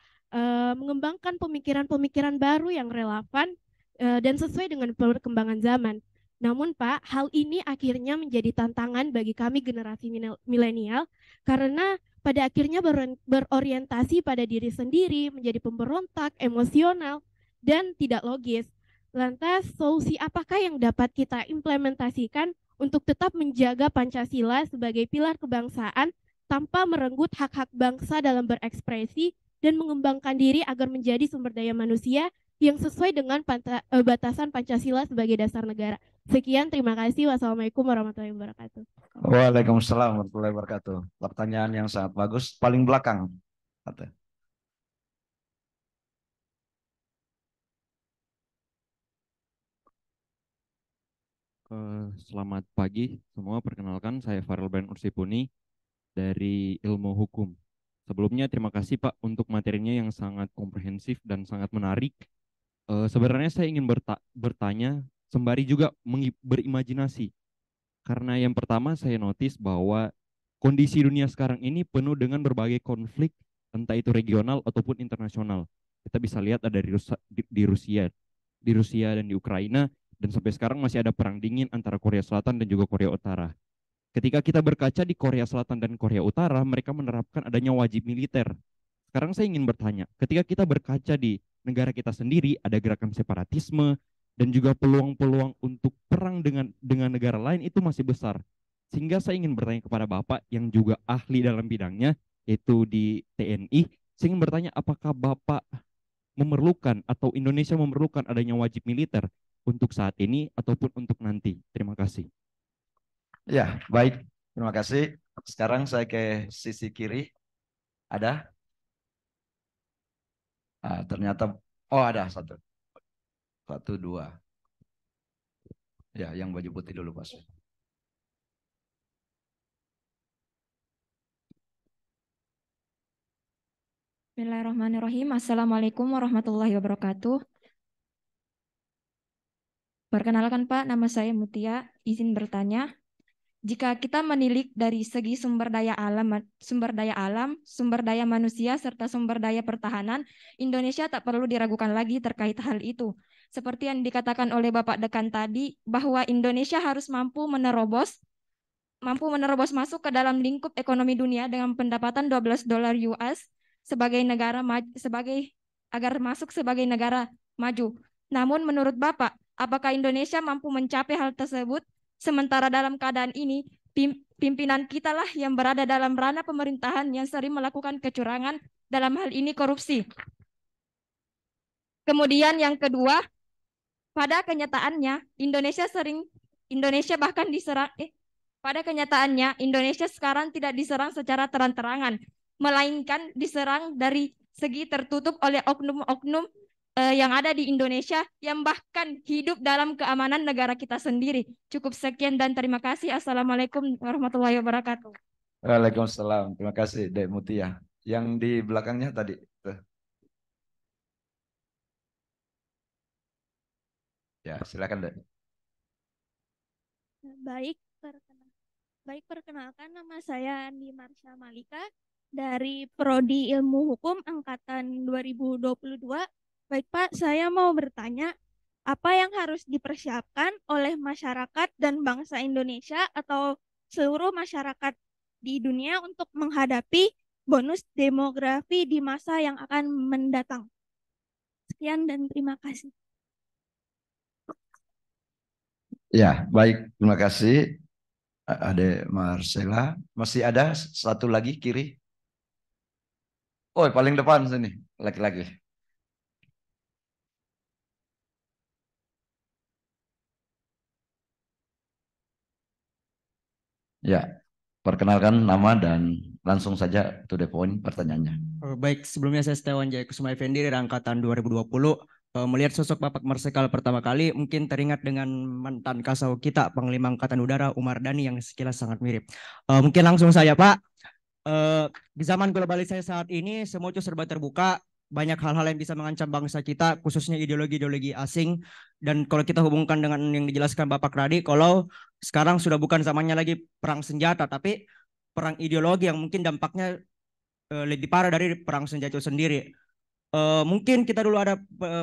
mengembangkan pemikiran-pemikiran baru yang relevan dan sesuai dengan perkembangan zaman. Namun Pak, hal ini akhirnya menjadi tantangan bagi kami generasi milenial karena pada akhirnya berorientasi pada diri sendiri, menjadi pemberontak, emosional, dan tidak logis. Lantas, solusi apakah yang dapat kita implementasikan untuk tetap menjaga Pancasila sebagai pilar kebangsaan tanpa merenggut hak-hak bangsa dalam berekspresi dan mengembangkan diri agar menjadi sumber daya manusia yang sesuai dengan batasan Pancasila sebagai dasar negara. Sekian, terima kasih. Wassalamualaikum warahmatullahi wabarakatuh. Waalaikumsalam warahmatullahi wabarakatuh. Pertanyaan yang sangat bagus. Paling belakang. Selamat pagi semua. Perkenalkan, saya Farel Ben Ursipuni dari Ilmu Hukum. Sebelumnya terima kasih Pak untuk materinya yang sangat komprehensif dan sangat menarik. Sebenarnya saya ingin bertanya sembari juga berimajinasi. Karena yang pertama saya notice bahwa kondisi dunia sekarang ini penuh dengan berbagai konflik, entah itu regional ataupun internasional. Kita bisa lihat ada di Rusia dan di Ukraina, dan sampai sekarang masih ada perang dingin antara Korea Selatan dan juga Korea Utara. Ketika kita berkaca di Korea Selatan dan Korea Utara, mereka menerapkan adanya wajib militer. Sekarang saya ingin bertanya, ketika kita berkaca di negara kita sendiri, ada gerakan separatisme, dan juga peluang-peluang untuk perang dengan negara lain itu masih besar. Sehingga saya ingin bertanya kepada Bapak yang juga ahli dalam bidangnya, yaitu di TNI, saya ingin bertanya apakah Bapak memerlukan atau Indonesia memerlukan adanya wajib militer untuk saat ini ataupun untuk nanti. Terima kasih. Ya, baik. Terima kasih. Sekarang saya ke sisi kiri. Ada? Ternyata, ada satu. 1, 2. Ya, yang baju putih dulu, Pak. Bismillahirrahmanirrahim. Assalamualaikum warahmatullahi wabarakatuh. Perkenalkan Pak, nama saya Mutia. Izin bertanya, jika kita menilik dari segi sumber daya alam, sumber daya manusia, serta sumber daya pertahanan, Indonesia tak perlu diragukan lagi terkait hal itu. Seperti yang dikatakan oleh Bapak Dekan tadi, bahwa Indonesia harus mampu menerobos masuk ke dalam lingkup ekonomi dunia dengan pendapatan $12 US agar masuk sebagai negara maju. Namun menurut Bapak, apakah Indonesia mampu mencapai hal tersebut? Sementara dalam keadaan ini, pimpinan kita lah yang berada dalam ranah pemerintahan yang sering melakukan kecurangan, dalam hal ini korupsi. Kemudian yang kedua, pada kenyataannya Indonesia sekarang tidak diserang secara terang-terangan, melainkan diserang dari segi tertutup oleh oknum-oknum yang ada di Indonesia yang bahkan hidup dalam keamanan negara kita sendiri. Cukup sekian dan terima kasih. Assalamualaikum warahmatullahi wabarakatuh. Waalaikumsalam. Terima kasih, Dek Mutia. Yang di belakangnya tadi. Ya, silakan, Dek. Perkenalkan, nama saya Andi Marsha Malika dari Prodi Ilmu Hukum Angkatan 2022. Baik Pak, saya mau bertanya, apa yang harus dipersiapkan oleh masyarakat dan bangsa Indonesia atau seluruh masyarakat di dunia untuk menghadapi bonus demografi di masa yang akan mendatang? Sekian dan terima kasih. Ya, baik. Terima kasih. Ade Marcela. Masih ada satu lagi kiri. Oh, paling depan sini. Laki-laki. Ya, perkenalkan nama dan langsung saja to the point pertanyaannya. Baik, sebelumnya saya Setiawan Jaya Kusuma Effendi dari angkatan 2020. Melihat sosok Bapak Marsikal pertama kali, mungkin teringat dengan mantan Kasau kita, Panglima Angkatan Udara Umar Dhani yang sekilas sangat mirip. Mungkin langsung saja Pak, di zaman globalisasi saat ini semua itu serba terbuka, banyak hal-hal yang bisa mengancam bangsa kita, khususnya ideologi-ideologi asing. Dan kalau kita hubungkan dengan yang dijelaskan Bapak Radi, kalau sekarang sudah bukan zamannya lagi perang senjata, tapi perang ideologi yang mungkin dampaknya lebih parah dari perang senjata itu sendiri. Mungkin kita dulu ada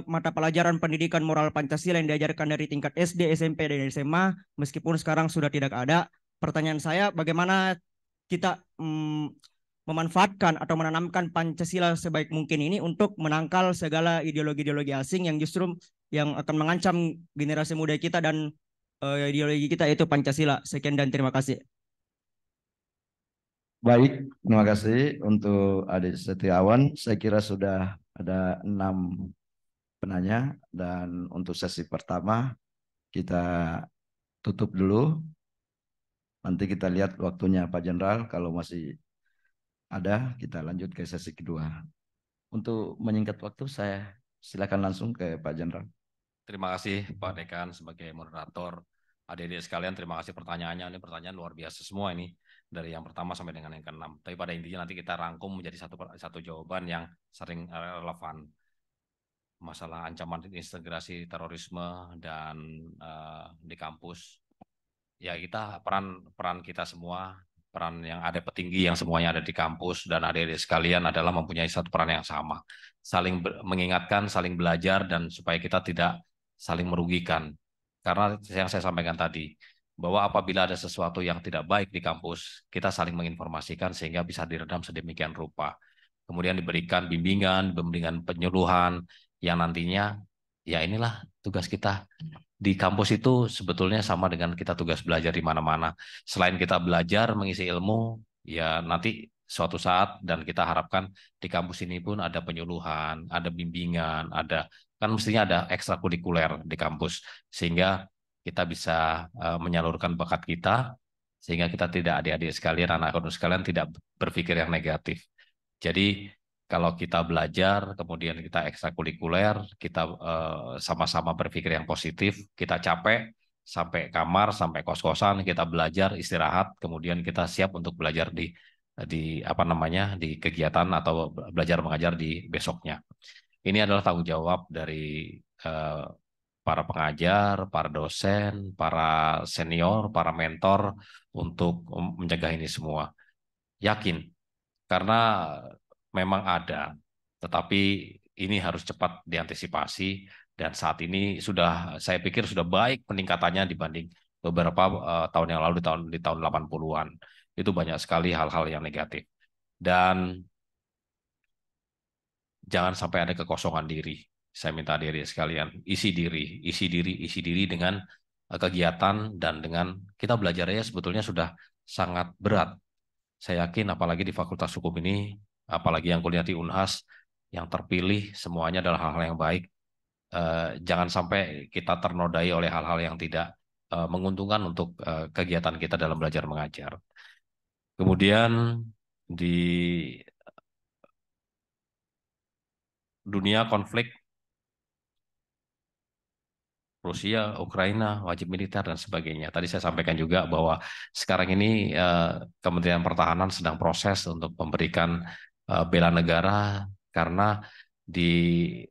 mata pelajaran pendidikan moral Pancasila yang diajarkan dari tingkat SD, SMP, dan SMA, meskipun sekarang sudah tidak ada. Pertanyaan saya, bagaimana kita memanfaatkan atau menanamkan Pancasila sebaik mungkin ini untuk menangkal segala ideologi-ideologi asing yang justru yang akan mengancam generasi muda kita dan ideologi kita, yaitu Pancasila. Sekian dan terima kasih. Baik, terima kasih untuk Adik Setiawan. Saya kira sudah ada 6 penanya dan untuk sesi pertama kita tutup dulu. Nanti kita lihat waktunya Pak Jenderal, kalau masih ada kita lanjut ke sesi kedua. Untuk menyingkat waktu saya silakan langsung ke Pak Jenderal. Terima kasih Pak Dekan sebagai moderator. Adik-adik sekalian, terima kasih pertanyaannya. Ini pertanyaan luar biasa semua ini. Dari yang pertama sampai dengan yang ke-6. Tapi pada intinya nanti kita rangkum menjadi satu jawaban yang sering relevan. Masalah ancaman integrasi terorisme dan di kampus. Ya kita peran kita semua, peran yang ada petinggi yang semuanya ada di kampus dan adik-adik sekalian adalah mempunyai satu peran yang sama. Saling mengingatkan, saling belajar dan supaya kita tidak saling merugikan. Karena yang saya sampaikan tadi, bahwa apabila ada sesuatu yang tidak baik di kampus, kita saling menginformasikan sehingga bisa diredam sedemikian rupa. Kemudian diberikan bimbingan penyuluhan yang nantinya, ya inilah tugas kita. Di kampus itu sebetulnya sama dengan kita tugas belajar di mana-mana. Selain kita belajar mengisi ilmu, ya nanti suatu saat dan kita harapkan di kampus ini pun ada penyuluhan, ada bimbingan, kan mestinya ada ekstrakurikuler di kampus sehingga kita bisa menyalurkan bakat kita sehingga kita tidak adik-adik sekalian, anak-anak sekalian tidak berpikir yang negatif. Jadi kalau kita belajar, kemudian kita ekstrakurikuler, kita sama-sama berpikir yang positif, kita capek, sampai kamar, sampai kos-kosan, kita belajar, istirahat, kemudian kita siap untuk belajar di kegiatan atau belajar mengajar di besoknya. Ini adalah tanggung jawab dari para pengajar, para dosen, para senior, para mentor untuk mencegah ini semua. Yakin, karena memang ada, tetapi ini harus cepat diantisipasi dan saat ini saya pikir sudah baik peningkatannya dibanding beberapa tahun yang lalu di tahun 80-an. Itu banyak sekali hal-hal yang negatif. Dan jangan sampai ada kekosongan diri. Saya minta diri sekalian, isi diri dengan kegiatan dan dengan kita belajarnya sebetulnya sudah sangat berat. Saya yakin apalagi di Fakultas Hukum ini, apalagi yang kuliah di Unhas, yang terpilih semuanya adalah hal-hal yang baik. Jangan sampai kita ternodai oleh hal-hal yang tidak menguntungkan untuk kegiatan kita dalam belajar mengajar. Kemudian di dunia konflik Rusia, Ukraina, wajib militer, dan sebagainya. Tadi saya sampaikan juga bahwa sekarang ini Kementerian Pertahanan sedang proses untuk memberikan bela negara karena di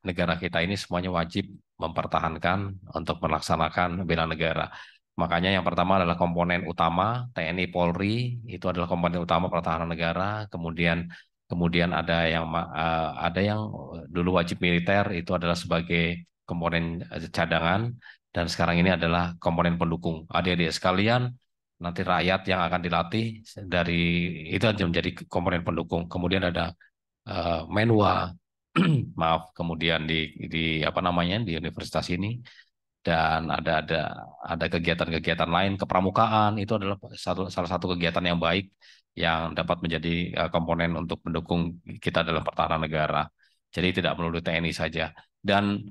negara kita ini semuanya wajib mempertahankan untuk melaksanakan bela negara. Makanya yang pertama adalah komponen utama TNI Polri, itu adalah komponen utama pertahanan negara. Kemudian ada yang dulu wajib militer, itu adalah sebagai komponen cadangan, dan sekarang ini adalah komponen pendukung. Adik-adik sekalian, nanti rakyat yang akan dilatih itu menjadi komponen pendukung. Kemudian ada Menwa, maaf, kemudian di universitas ini, dan ada kegiatan-kegiatan lain, kepramukaan, itu adalah salah satu kegiatan yang baik yang dapat menjadi komponen untuk mendukung kita dalam pertahanan negara. Jadi tidak melulu TNI saja. Dan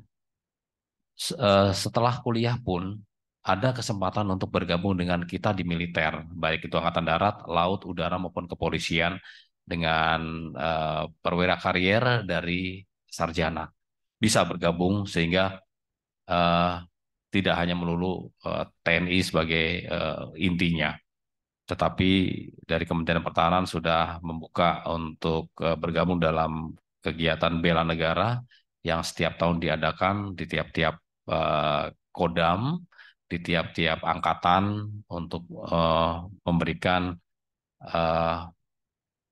setelah kuliah pun ada kesempatan untuk bergabung dengan kita di militer, baik itu Angkatan Darat, Laut, Udara maupun kepolisian dengan perwira karier dari sarjana. Bisa bergabung sehingga tidak hanya melulu TNI sebagai intinya, tetapi dari Kementerian Pertahanan sudah membuka untuk bergabung dalam kegiatan bela negara yang setiap tahun diadakan di tiap-tiap Kodam, di tiap-tiap angkatan untuk memberikan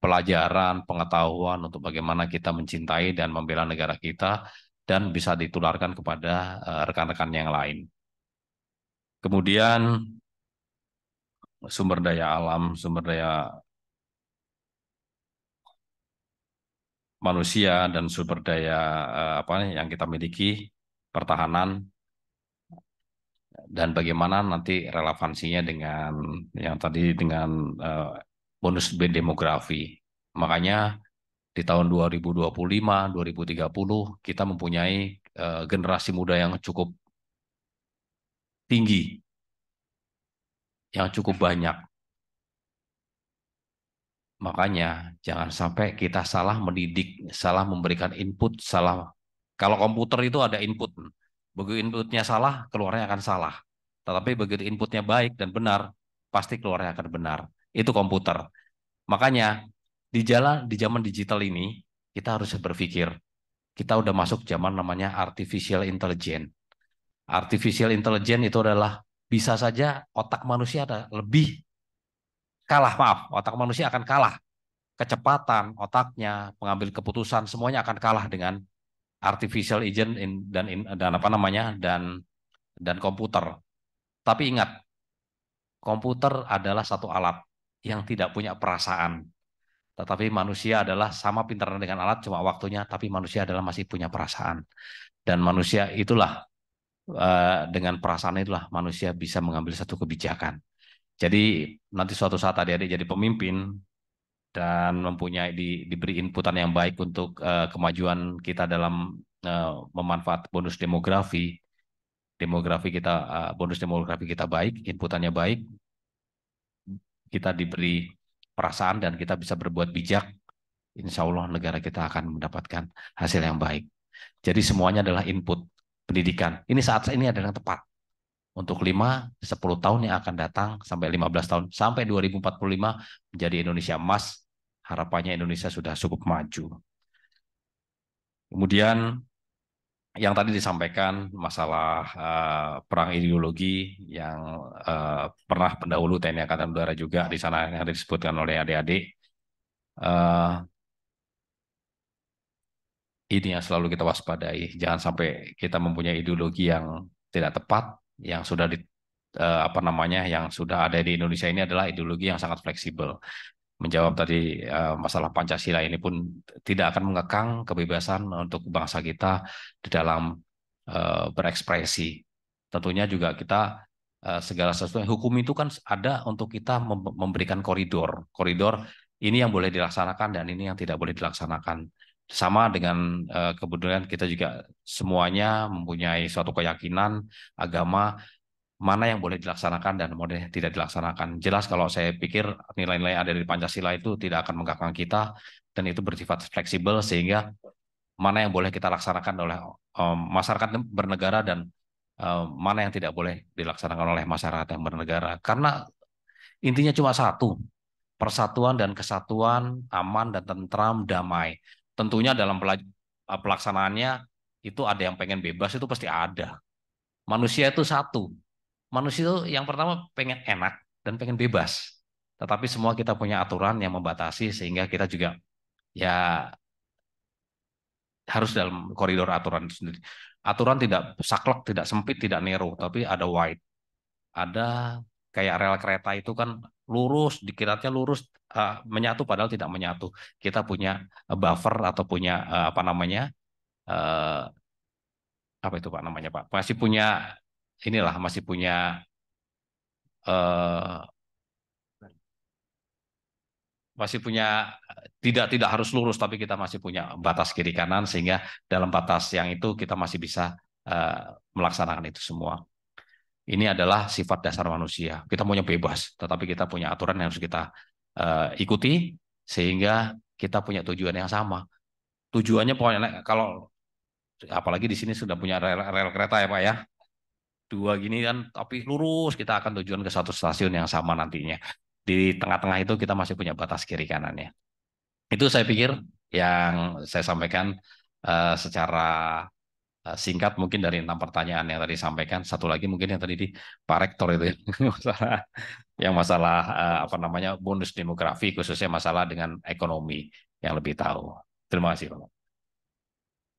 pelajaran, pengetahuan untuk bagaimana kita mencintai dan membela negara kita dan bisa ditularkan kepada rekan-rekan yang lain. Kemudian sumber daya alam, sumber daya manusia dan sumber daya apa yang kita miliki, pertahanan, dan bagaimana nanti relevansinya dengan yang tadi dengan bonus demografi. Makanya di tahun 2025, 2030 kita mempunyai generasi muda yang cukup tinggi, yang cukup banyak. Makanya jangan sampai kita salah mendidik, salah memberikan input, salah. Kalau komputer itu ada input, begitu inputnya salah, keluarnya akan salah. Tetapi begitu inputnya baik dan benar, pasti keluarnya akan benar. Itu komputer. Makanya di zaman digital ini kita harus berpikir, kita udah masuk zaman namanya artificial intelligence. Artificial intelligence itu adalah bisa saja otak manusia ada lebih kalah, maaf, otak manusia akan kalah. Kecepatan otaknya, pengambil keputusan semuanya akan kalah dengan artificial agent dan apa namanya dan komputer. Tapi ingat, komputer adalah satu alat yang tidak punya perasaan. Tetapi manusia adalah sama pintarnya dengan alat, cuma waktunya, tapi manusia adalah masih punya perasaan. Dan manusia itulah, dengan perasaan itulah manusia bisa mengambil satu kebijakan. Jadi nanti suatu saat adik-adik jadi pemimpin dan mempunyai diberi inputan yang baik untuk kemajuan kita dalam memanfaat bonus demografi kita, bonus demografi kita baik, inputannya baik, kita diberi perasaan dan kita bisa berbuat bijak, insya Allah negara kita akan mendapatkan hasil yang baik. Jadi semuanya adalah input pendidikan. Ini saat ini adalah yang tepat untuk 5-10 tahun yang akan datang, sampai 15 tahun, sampai 2045 menjadi Indonesia emas. Harapannya Indonesia sudah cukup maju. Kemudian yang tadi disampaikan masalah perang ideologi yang pernah pendahulu TNI Angkatan Udara juga di sana yang disebutkan oleh adik-adik. Ini yang selalu kita waspadai. Jangan sampai kita mempunyai ideologi yang tidak tepat, yang sudah apa namanya, yang sudah ada di Indonesia ini adalah ideologi yang sangat fleksibel. Menjawab tadi masalah Pancasila ini pun tidak akan mengekang kebebasan untuk bangsa kita di dalam berekspresi. Tentunya juga kita segala sesuatu, hukum itu kan ada untuk kita memberikan koridor. Koridor ini yang boleh dilaksanakan dan ini yang tidak boleh dilaksanakan. Sama dengan kebetulan kita juga semuanya mempunyai suatu keyakinan agama, mana yang boleh dilaksanakan dan mana yang tidak dilaksanakan. Jelas kalau saya pikir nilai-nilai ada di Pancasila itu tidak akan mengganggu kita dan itu bersifat fleksibel sehingga mana yang boleh kita laksanakan oleh masyarakat bernegara dan mana yang tidak boleh dilaksanakan oleh masyarakat yang bernegara. Karena intinya cuma satu, persatuan dan kesatuan, aman dan tentram, damai. Tentunya dalam pelaksanaannya itu ada yang pengen bebas, itu pasti ada. Manusia itu satu. Manusia itu yang pertama pengen enak dan pengen bebas. Tetapi semua kita punya aturan yang membatasi sehingga kita juga ya harus dalam koridor aturan itu sendiri. Aturan tidak saklek, tidak sempit, tidak narrow, tapi ada wide. Ada kayak rel kereta itu kan lurus, dikiranya lurus, menyatu padahal tidak menyatu. Kita punya buffer atau punya apa namanya, apa itu Pak namanya Pak? Masih punya inilah, masih punya tidak harus lurus, tapi kita masih punya batas kiri kanan sehingga dalam batas yang itu kita masih bisa melaksanakan itu semua. Ini adalah sifat dasar manusia. Kita maunya bebas, tetapi kita punya aturan yang harus kita ikuti sehingga kita punya tujuan yang sama. Tujuannya pokoknya kalau apalagi di sini sudah punya rel kereta ya Pak ya. 2 gini kan, tapi lurus kita akan tujuan ke satu stasiun yang sama nantinya. Di tengah-tengah itu kita masih punya batas kiri kanannya. Itu saya pikir yang saya sampaikan secara Singkat mungkin dari 6 pertanyaan yang tadi disampaikan, satu lagi mungkin yang tadi di Pak Rektor itu ya, masalah apa namanya bonus demografi, khususnya masalah dengan ekonomi yang lebih tahu. Terima kasih Pak.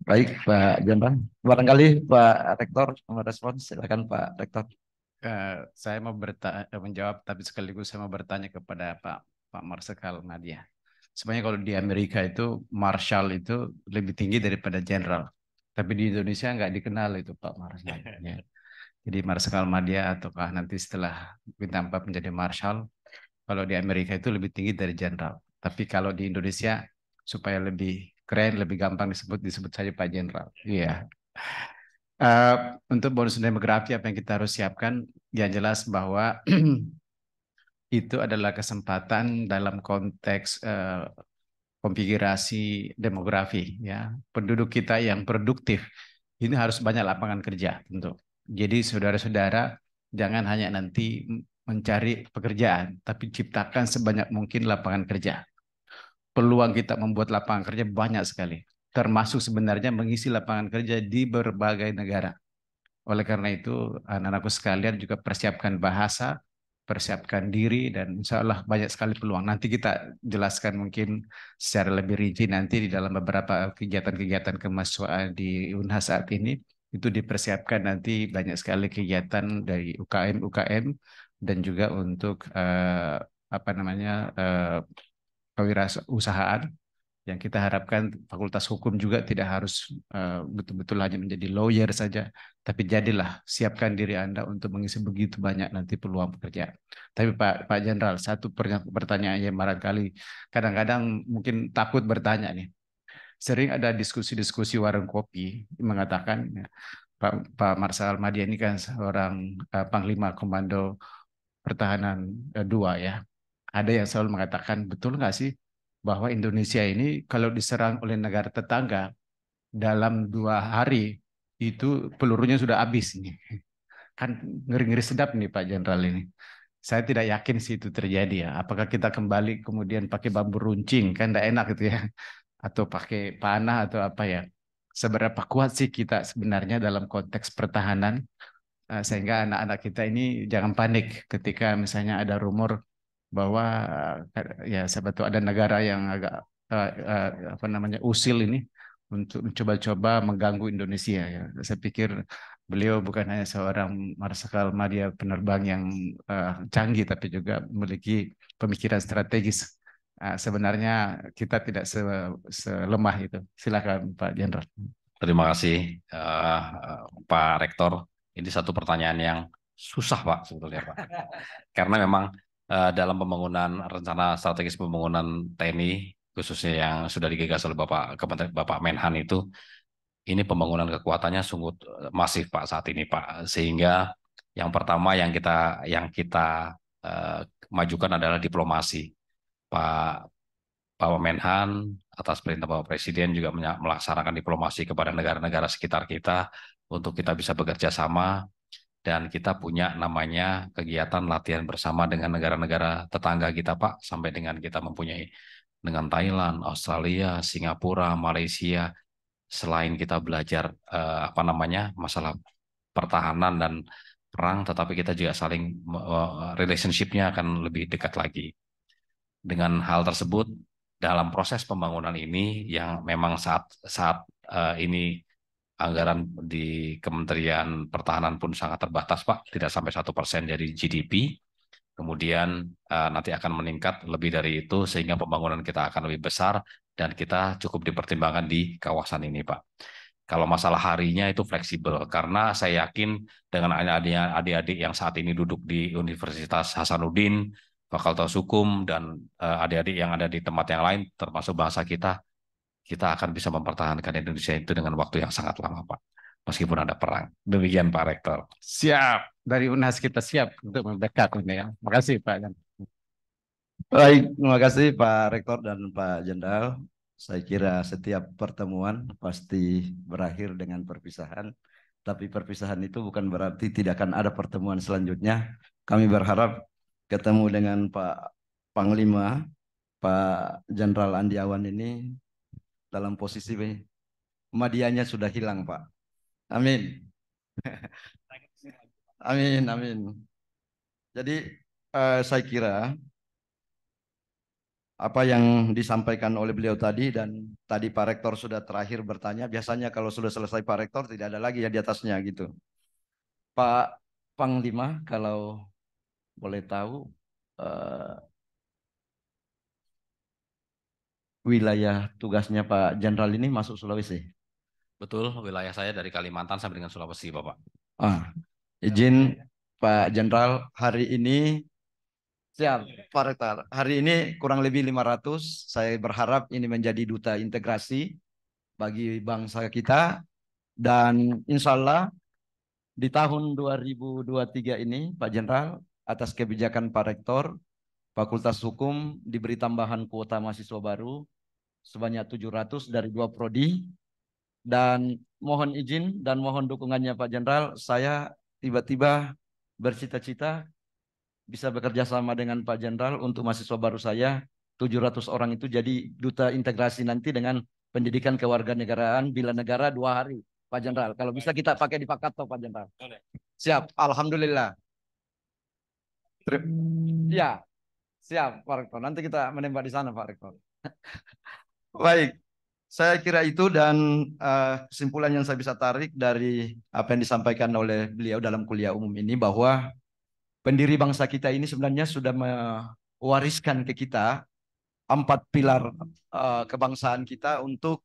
Baik Pak Jenderal, barangkali Pak Rektor merespons, silakan Pak Rektor. Saya mau menjawab, tapi sekaligus saya mau bertanya kepada Pak Marsikal Nadia. Sebenarnya kalau di Amerika itu Marshal itu lebih tinggi daripada Jenderal, tapi di Indonesia nggak dikenal itu Pak Marshal. Ya. Jadi Marsikal Nadia ataukah nanti setelah bintang 4 menjadi Marshal, kalau di Amerika itu lebih tinggi dari Jenderal. Tapi kalau di Indonesia supaya lebih keren, lebih gampang disebut saja Pak Jenderal. Iya. Untuk bonus demografi apa yang kita harus siapkan, yang jelas bahwa itu adalah kesempatan dalam konteks konfigurasi demografi, ya. Penduduk kita yang produktif ini harus banyak lapangan kerja tentu. Jadi saudara-saudara jangan hanya nanti mencari pekerjaan, tapi ciptakan sebanyak mungkin lapangan kerja. Peluang kita membuat lapangan kerja banyak sekali, termasuk sebenarnya mengisi lapangan kerja di berbagai negara. Oleh karena itu, anak-anakku sekalian juga persiapkan bahasa, persiapkan diri, dan insya Allah banyak sekali peluang. Nanti kita jelaskan mungkin secara lebih rinci nanti di dalam beberapa kegiatan-kegiatan kemahasiswaan di Unhas saat ini. Itu dipersiapkan nanti banyak sekali kegiatan dari UKM-UKM dan juga untuk kewirausahaan yang kita harapkan Fakultas Hukum juga tidak harus betul-betul hanya menjadi lawyer saja, tapi jadilah siapkan diri Anda untuk mengisi begitu banyak nanti peluang pekerjaan. Tapi Pak Jenderal, satu pertanyaan yang barangkali kadang-kadang mungkin takut bertanya nih. Sering ada diskusi-diskusi warung kopi mengatakan ya, Pak Marsikal Nadia ini kan seorang Panglima Komando Pertahanan 2 ya. Ada yang selalu mengatakan, betul nggak sih bahwa Indonesia ini kalau diserang oleh negara tetangga dalam 2 hari itu pelurunya sudah habis nih. Kan ngeri-ngeri sedap nih Pak Jenderal ini. Saya tidak yakin sih itu terjadi ya. Apakah kita kembali kemudian pakai bambu runcing, kan tidak enak gitu ya. Atau pakai panah atau apa ya. Seberapa kuat sih kita sebenarnya dalam konteks pertahanan sehingga anak-anak kita ini jangan panik ketika misalnya ada rumor bahwa ya sebetulnya ada negara yang agak usil ini untuk mencoba-coba mengganggu Indonesia ya. Saya pikir beliau bukan hanya seorang Marsikal Nadia penerbang yang canggih tapi juga memiliki pemikiran strategis. Sebenarnya kita tidak selemah itu. Silakan Pak Jenderal. Terima kasih Pak Rektor. Ini satu pertanyaan yang susah Pak sebetulnya Pak. Karena memang dalam pembangunan rencana strategis pembangunan TNI khususnya yang sudah digagas oleh Bapak Menhan itu, ini pembangunan kekuatannya sungguh masif Pak saat ini Pak. Sehingga yang pertama yang kita majukan adalah diplomasi. Bapak Menhan atas perintah Bapak Presiden juga melaksanakan diplomasi kepada negara-negara sekitar kita untuk kita bisa bekerja sama, dan kita punya namanya kegiatan latihan bersama dengan negara-negara tetangga kita Pak, sampai dengan kita mempunyai dengan Thailand, Australia, Singapura, Malaysia. Selain kita belajar masalah pertahanan dan perang, tetapi kita juga saling relationship-nya akan lebih dekat lagi. Dengan hal tersebut, dalam proses pembangunan ini yang memang saat ini anggaran di Kementerian Pertahanan pun sangat terbatas Pak, tidak sampai 1% dari GDP. Kemudian nanti akan meningkat lebih dari itu sehingga pembangunan kita akan lebih besar dan kita cukup dipertimbangkan di kawasan ini Pak. Kalau masalah harinya itu fleksibel karena saya yakin dengan adik-adik yang saat ini duduk di Universitas Hasanuddin, Fakultas Hukum, dan adik-adik yang ada di tempat yang lain termasuk bangsa kita akan bisa mempertahankan Indonesia itu dengan waktu yang sangat lama, Pak. Meskipun ada perang. Demikian, Pak Rektor. Siap. Dari UNHAS kita siap untuk membackup ini ya. Terima kasih, Pak. Baik, terima kasih Pak Rektor dan Pak Jenderal. Saya kira setiap pertemuan pasti berakhir dengan perpisahan. Tapi perpisahan itu bukan berarti tidak akan ada pertemuan selanjutnya. Kami berharap ketemu dengan Pak Panglima, Pak Jenderal Andiawan ini dalam posisi medianya sudah hilang Pak. Amin. Amin, amin. Jadi saya kira apa yang disampaikan oleh beliau tadi dan tadi Pak Rektor sudah terakhir bertanya, biasanya kalau sudah selesai Pak Rektor tidak ada lagi yang di atasnya gitu. Pak Panglima, kalau boleh tahu wilayah tugasnya Pak Jenderal ini masuk Sulawesi? Betul, wilayah saya dari Kalimantan sampai dengan Sulawesi, Bapak. Izin Pak Jenderal, hari ini siap, Pak Rektor. Hari ini kurang lebih 500. Saya berharap ini menjadi duta integrasi bagi bangsa kita. Dan insya Allah di tahun 2023 ini, Pak Jenderal, atas kebijakan Pak Rektor, Fakultas Hukum diberi tambahan kuota mahasiswa baru sebanyak 700 dari 2 prodi. Dan mohon izin dan mohon dukungannya Pak Jenderal, saya tiba-tiba bercita-cita bisa bekerja sama dengan Pak Jenderal untuk mahasiswa baru saya 700 orang itu jadi duta integrasi nanti dengan pendidikan kewarganegaraan bila negara 2 hari Pak Jenderal. Kalau bisa kita pakai di Pakato Pak Jenderal. Siap, alhamdulillah. Ya, siap Pak Rektor. Nanti kita menembak di sana Pak Rektor. Baik, saya kira itu dan kesimpulan yang saya bisa tarik dari apa yang disampaikan oleh beliau dalam kuliah umum ini bahwa pendiri bangsa kita ini sebenarnya sudah mewariskan ke kita 4 pilar kebangsaan kita untuk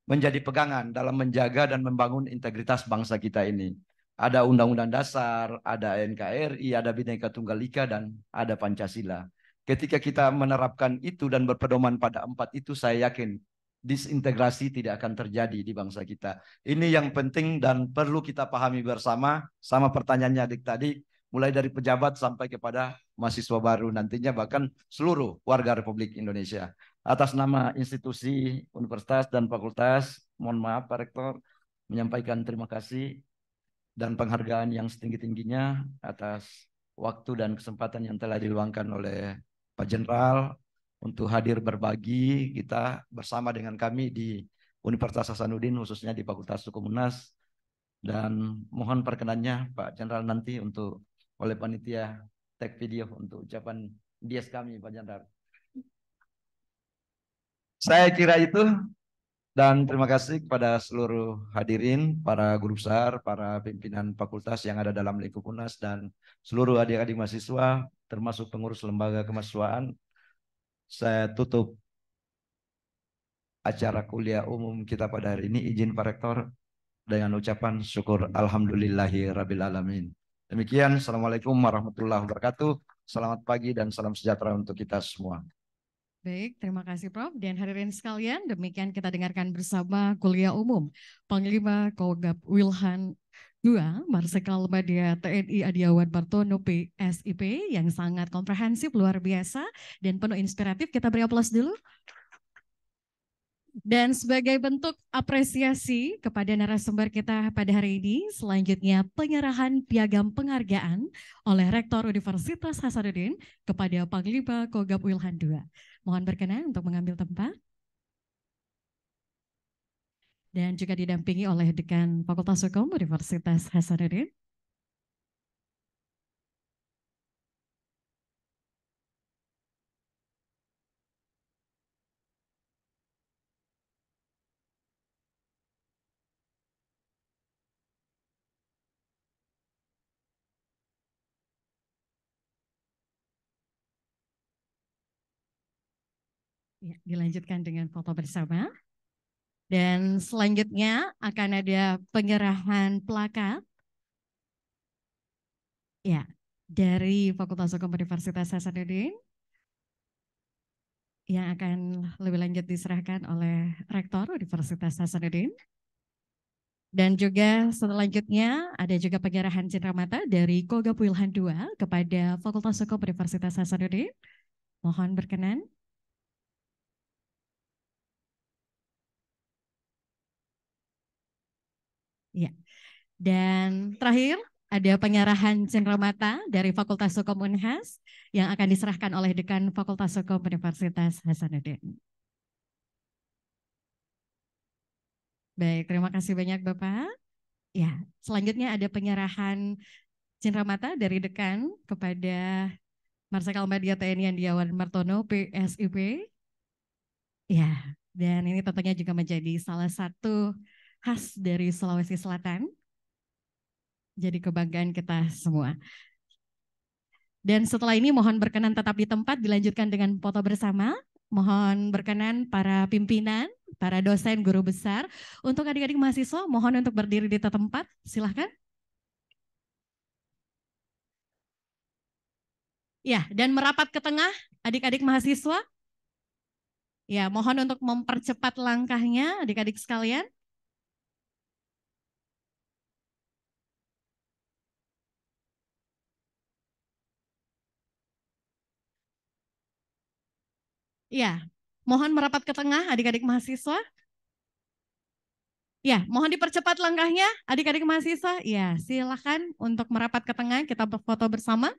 menjadi pegangan dalam menjaga dan membangun integritas bangsa kita ini. Ada Undang-Undang Dasar, ada NKRI, ada Bhinneka Tunggal Ika, dan ada Pancasila. Ketika kita menerapkan itu dan berpedoman pada 4 itu, saya yakin disintegrasi tidak akan terjadi di bangsa kita. Ini yang penting dan perlu kita pahami bersama. Sama pertanyaannya adik tadi, mulai dari pejabat sampai kepada mahasiswa baru nantinya, bahkan seluruh warga Republik Indonesia. Atas nama institusi, universitas, dan fakultas, mohon maaf Pak Rektor, menyampaikan terima kasih dan penghargaan yang setinggi-tingginya atas waktu dan kesempatan yang telah diluangkan oleh Pak Jenderal untuk hadir berbagi kita bersama dengan kami di Universitas Hasanuddin, khususnya di Fakultas Hukum UNAS. Dan mohon perkenannya Pak Jenderal nanti untuk oleh panitia tag video untuk ucapan dies kami Pak Jenderal. Saya kira itu. Dan terima kasih kepada seluruh hadirin, para guru besar, para pimpinan fakultas yang ada dalam lingkup UNAS, dan seluruh adik-adik mahasiswa, termasuk pengurus lembaga kemahasiswaan. Saya tutup acara kuliah umum kita pada hari ini. Izin Pak Rektor dengan ucapan syukur alhamdulillahi rabbil alamin. Demikian, Assalamualaikum warahmatullahi wabarakatuh. Selamat pagi dan salam sejahtera untuk kita semua. Baik, terima kasih Prof. Dan hadirin sekalian, demikian kita dengarkan bersama kuliah umum Panglima Kogab Wilhan II, Marsikal Madya TNI Adiawan Bartono PSIP yang sangat komprehensif, luar biasa, dan penuh inspiratif. Kita beri aplaus dulu. Dan sebagai bentuk apresiasi kepada narasumber kita pada hari ini, selanjutnya penyerahan piagam penghargaan oleh Rektor Universitas Hasanuddin kepada Panglima Kogab Wilhan II. Mohon berkenan untuk mengambil tempat. Dan juga didampingi oleh Dekan Fakultas Hukum Universitas Hasanuddin. Ya, dilanjutkan dengan foto bersama. Dan selanjutnya akan ada penyerahan plakat ya dari Fakultas Hukum Universitas Hasanuddin yang akan lebih lanjut diserahkan oleh Rektor Universitas Hasanuddin. Dan juga selanjutnya ada juga penyerahan cenderamata dari Kogab Wilhan II kepada Fakultas Hukum Universitas Hasanuddin. Mohon berkenan. Ya. Dan terakhir ada penyerahan cenderamata dari Fakultas Hukum Unhas yang akan diserahkan oleh Dekan Fakultas Hukum Universitas Hasanuddin. Baik, terima kasih banyak Bapak. Ya, selanjutnya ada penyerahan cenderamata dari dekan kepada Marsikal Madya TNI Andiawan Martono, PSIP. Ya, dan ini tentunya juga menjadi salah satu khas dari Sulawesi Selatan. Jadi kebanggaan kita semua. Dan setelah ini mohon berkenan tetap di tempat, dilanjutkan dengan foto bersama. Mohon berkenan para pimpinan, para dosen, guru besar. Untuk adik-adik mahasiswa, mohon untuk berdiri di tempat. Silahkan. Ya, dan merapat ke tengah adik-adik mahasiswa. Ya, mohon untuk mempercepat langkahnya adik-adik sekalian. Ya, mohon merapat ke tengah adik-adik mahasiswa. Ya, mohon dipercepat langkahnya adik-adik mahasiswa. Ya, silakan untuk merapat ke tengah, kita foto bersama.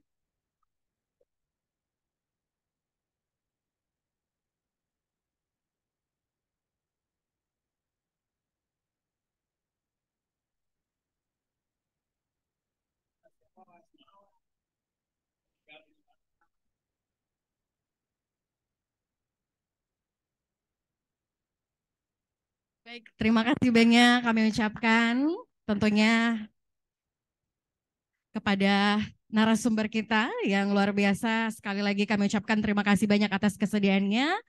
Baik, terima kasih banyak kami ucapkan tentunya kepada narasumber kita yang luar biasa. Sekali lagi kami ucapkan terima kasih banyak atas kesediaannya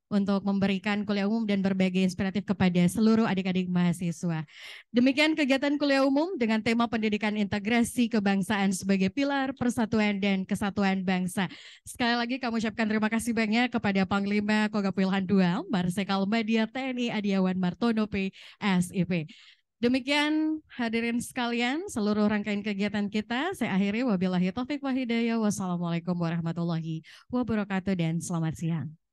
untuk memberikan kuliah umum dan berbagai inspiratif kepada seluruh adik-adik mahasiswa. Demikian kegiatan kuliah umum dengan tema pendidikan integrasi kebangsaan sebagai pilar persatuan dan kesatuan bangsa. Sekali lagi kami ucapkan terima kasih banyak kepada Panglima Kogab Wilhan II, Marsikal Madya TNI Andiawan Martono PSIP. Demikian hadirin sekalian seluruh rangkaian kegiatan kita. Saya akhiri wabillahi taufik wa hidayah. Wassalamualaikum warahmatullahi wabarakatuh dan selamat siang.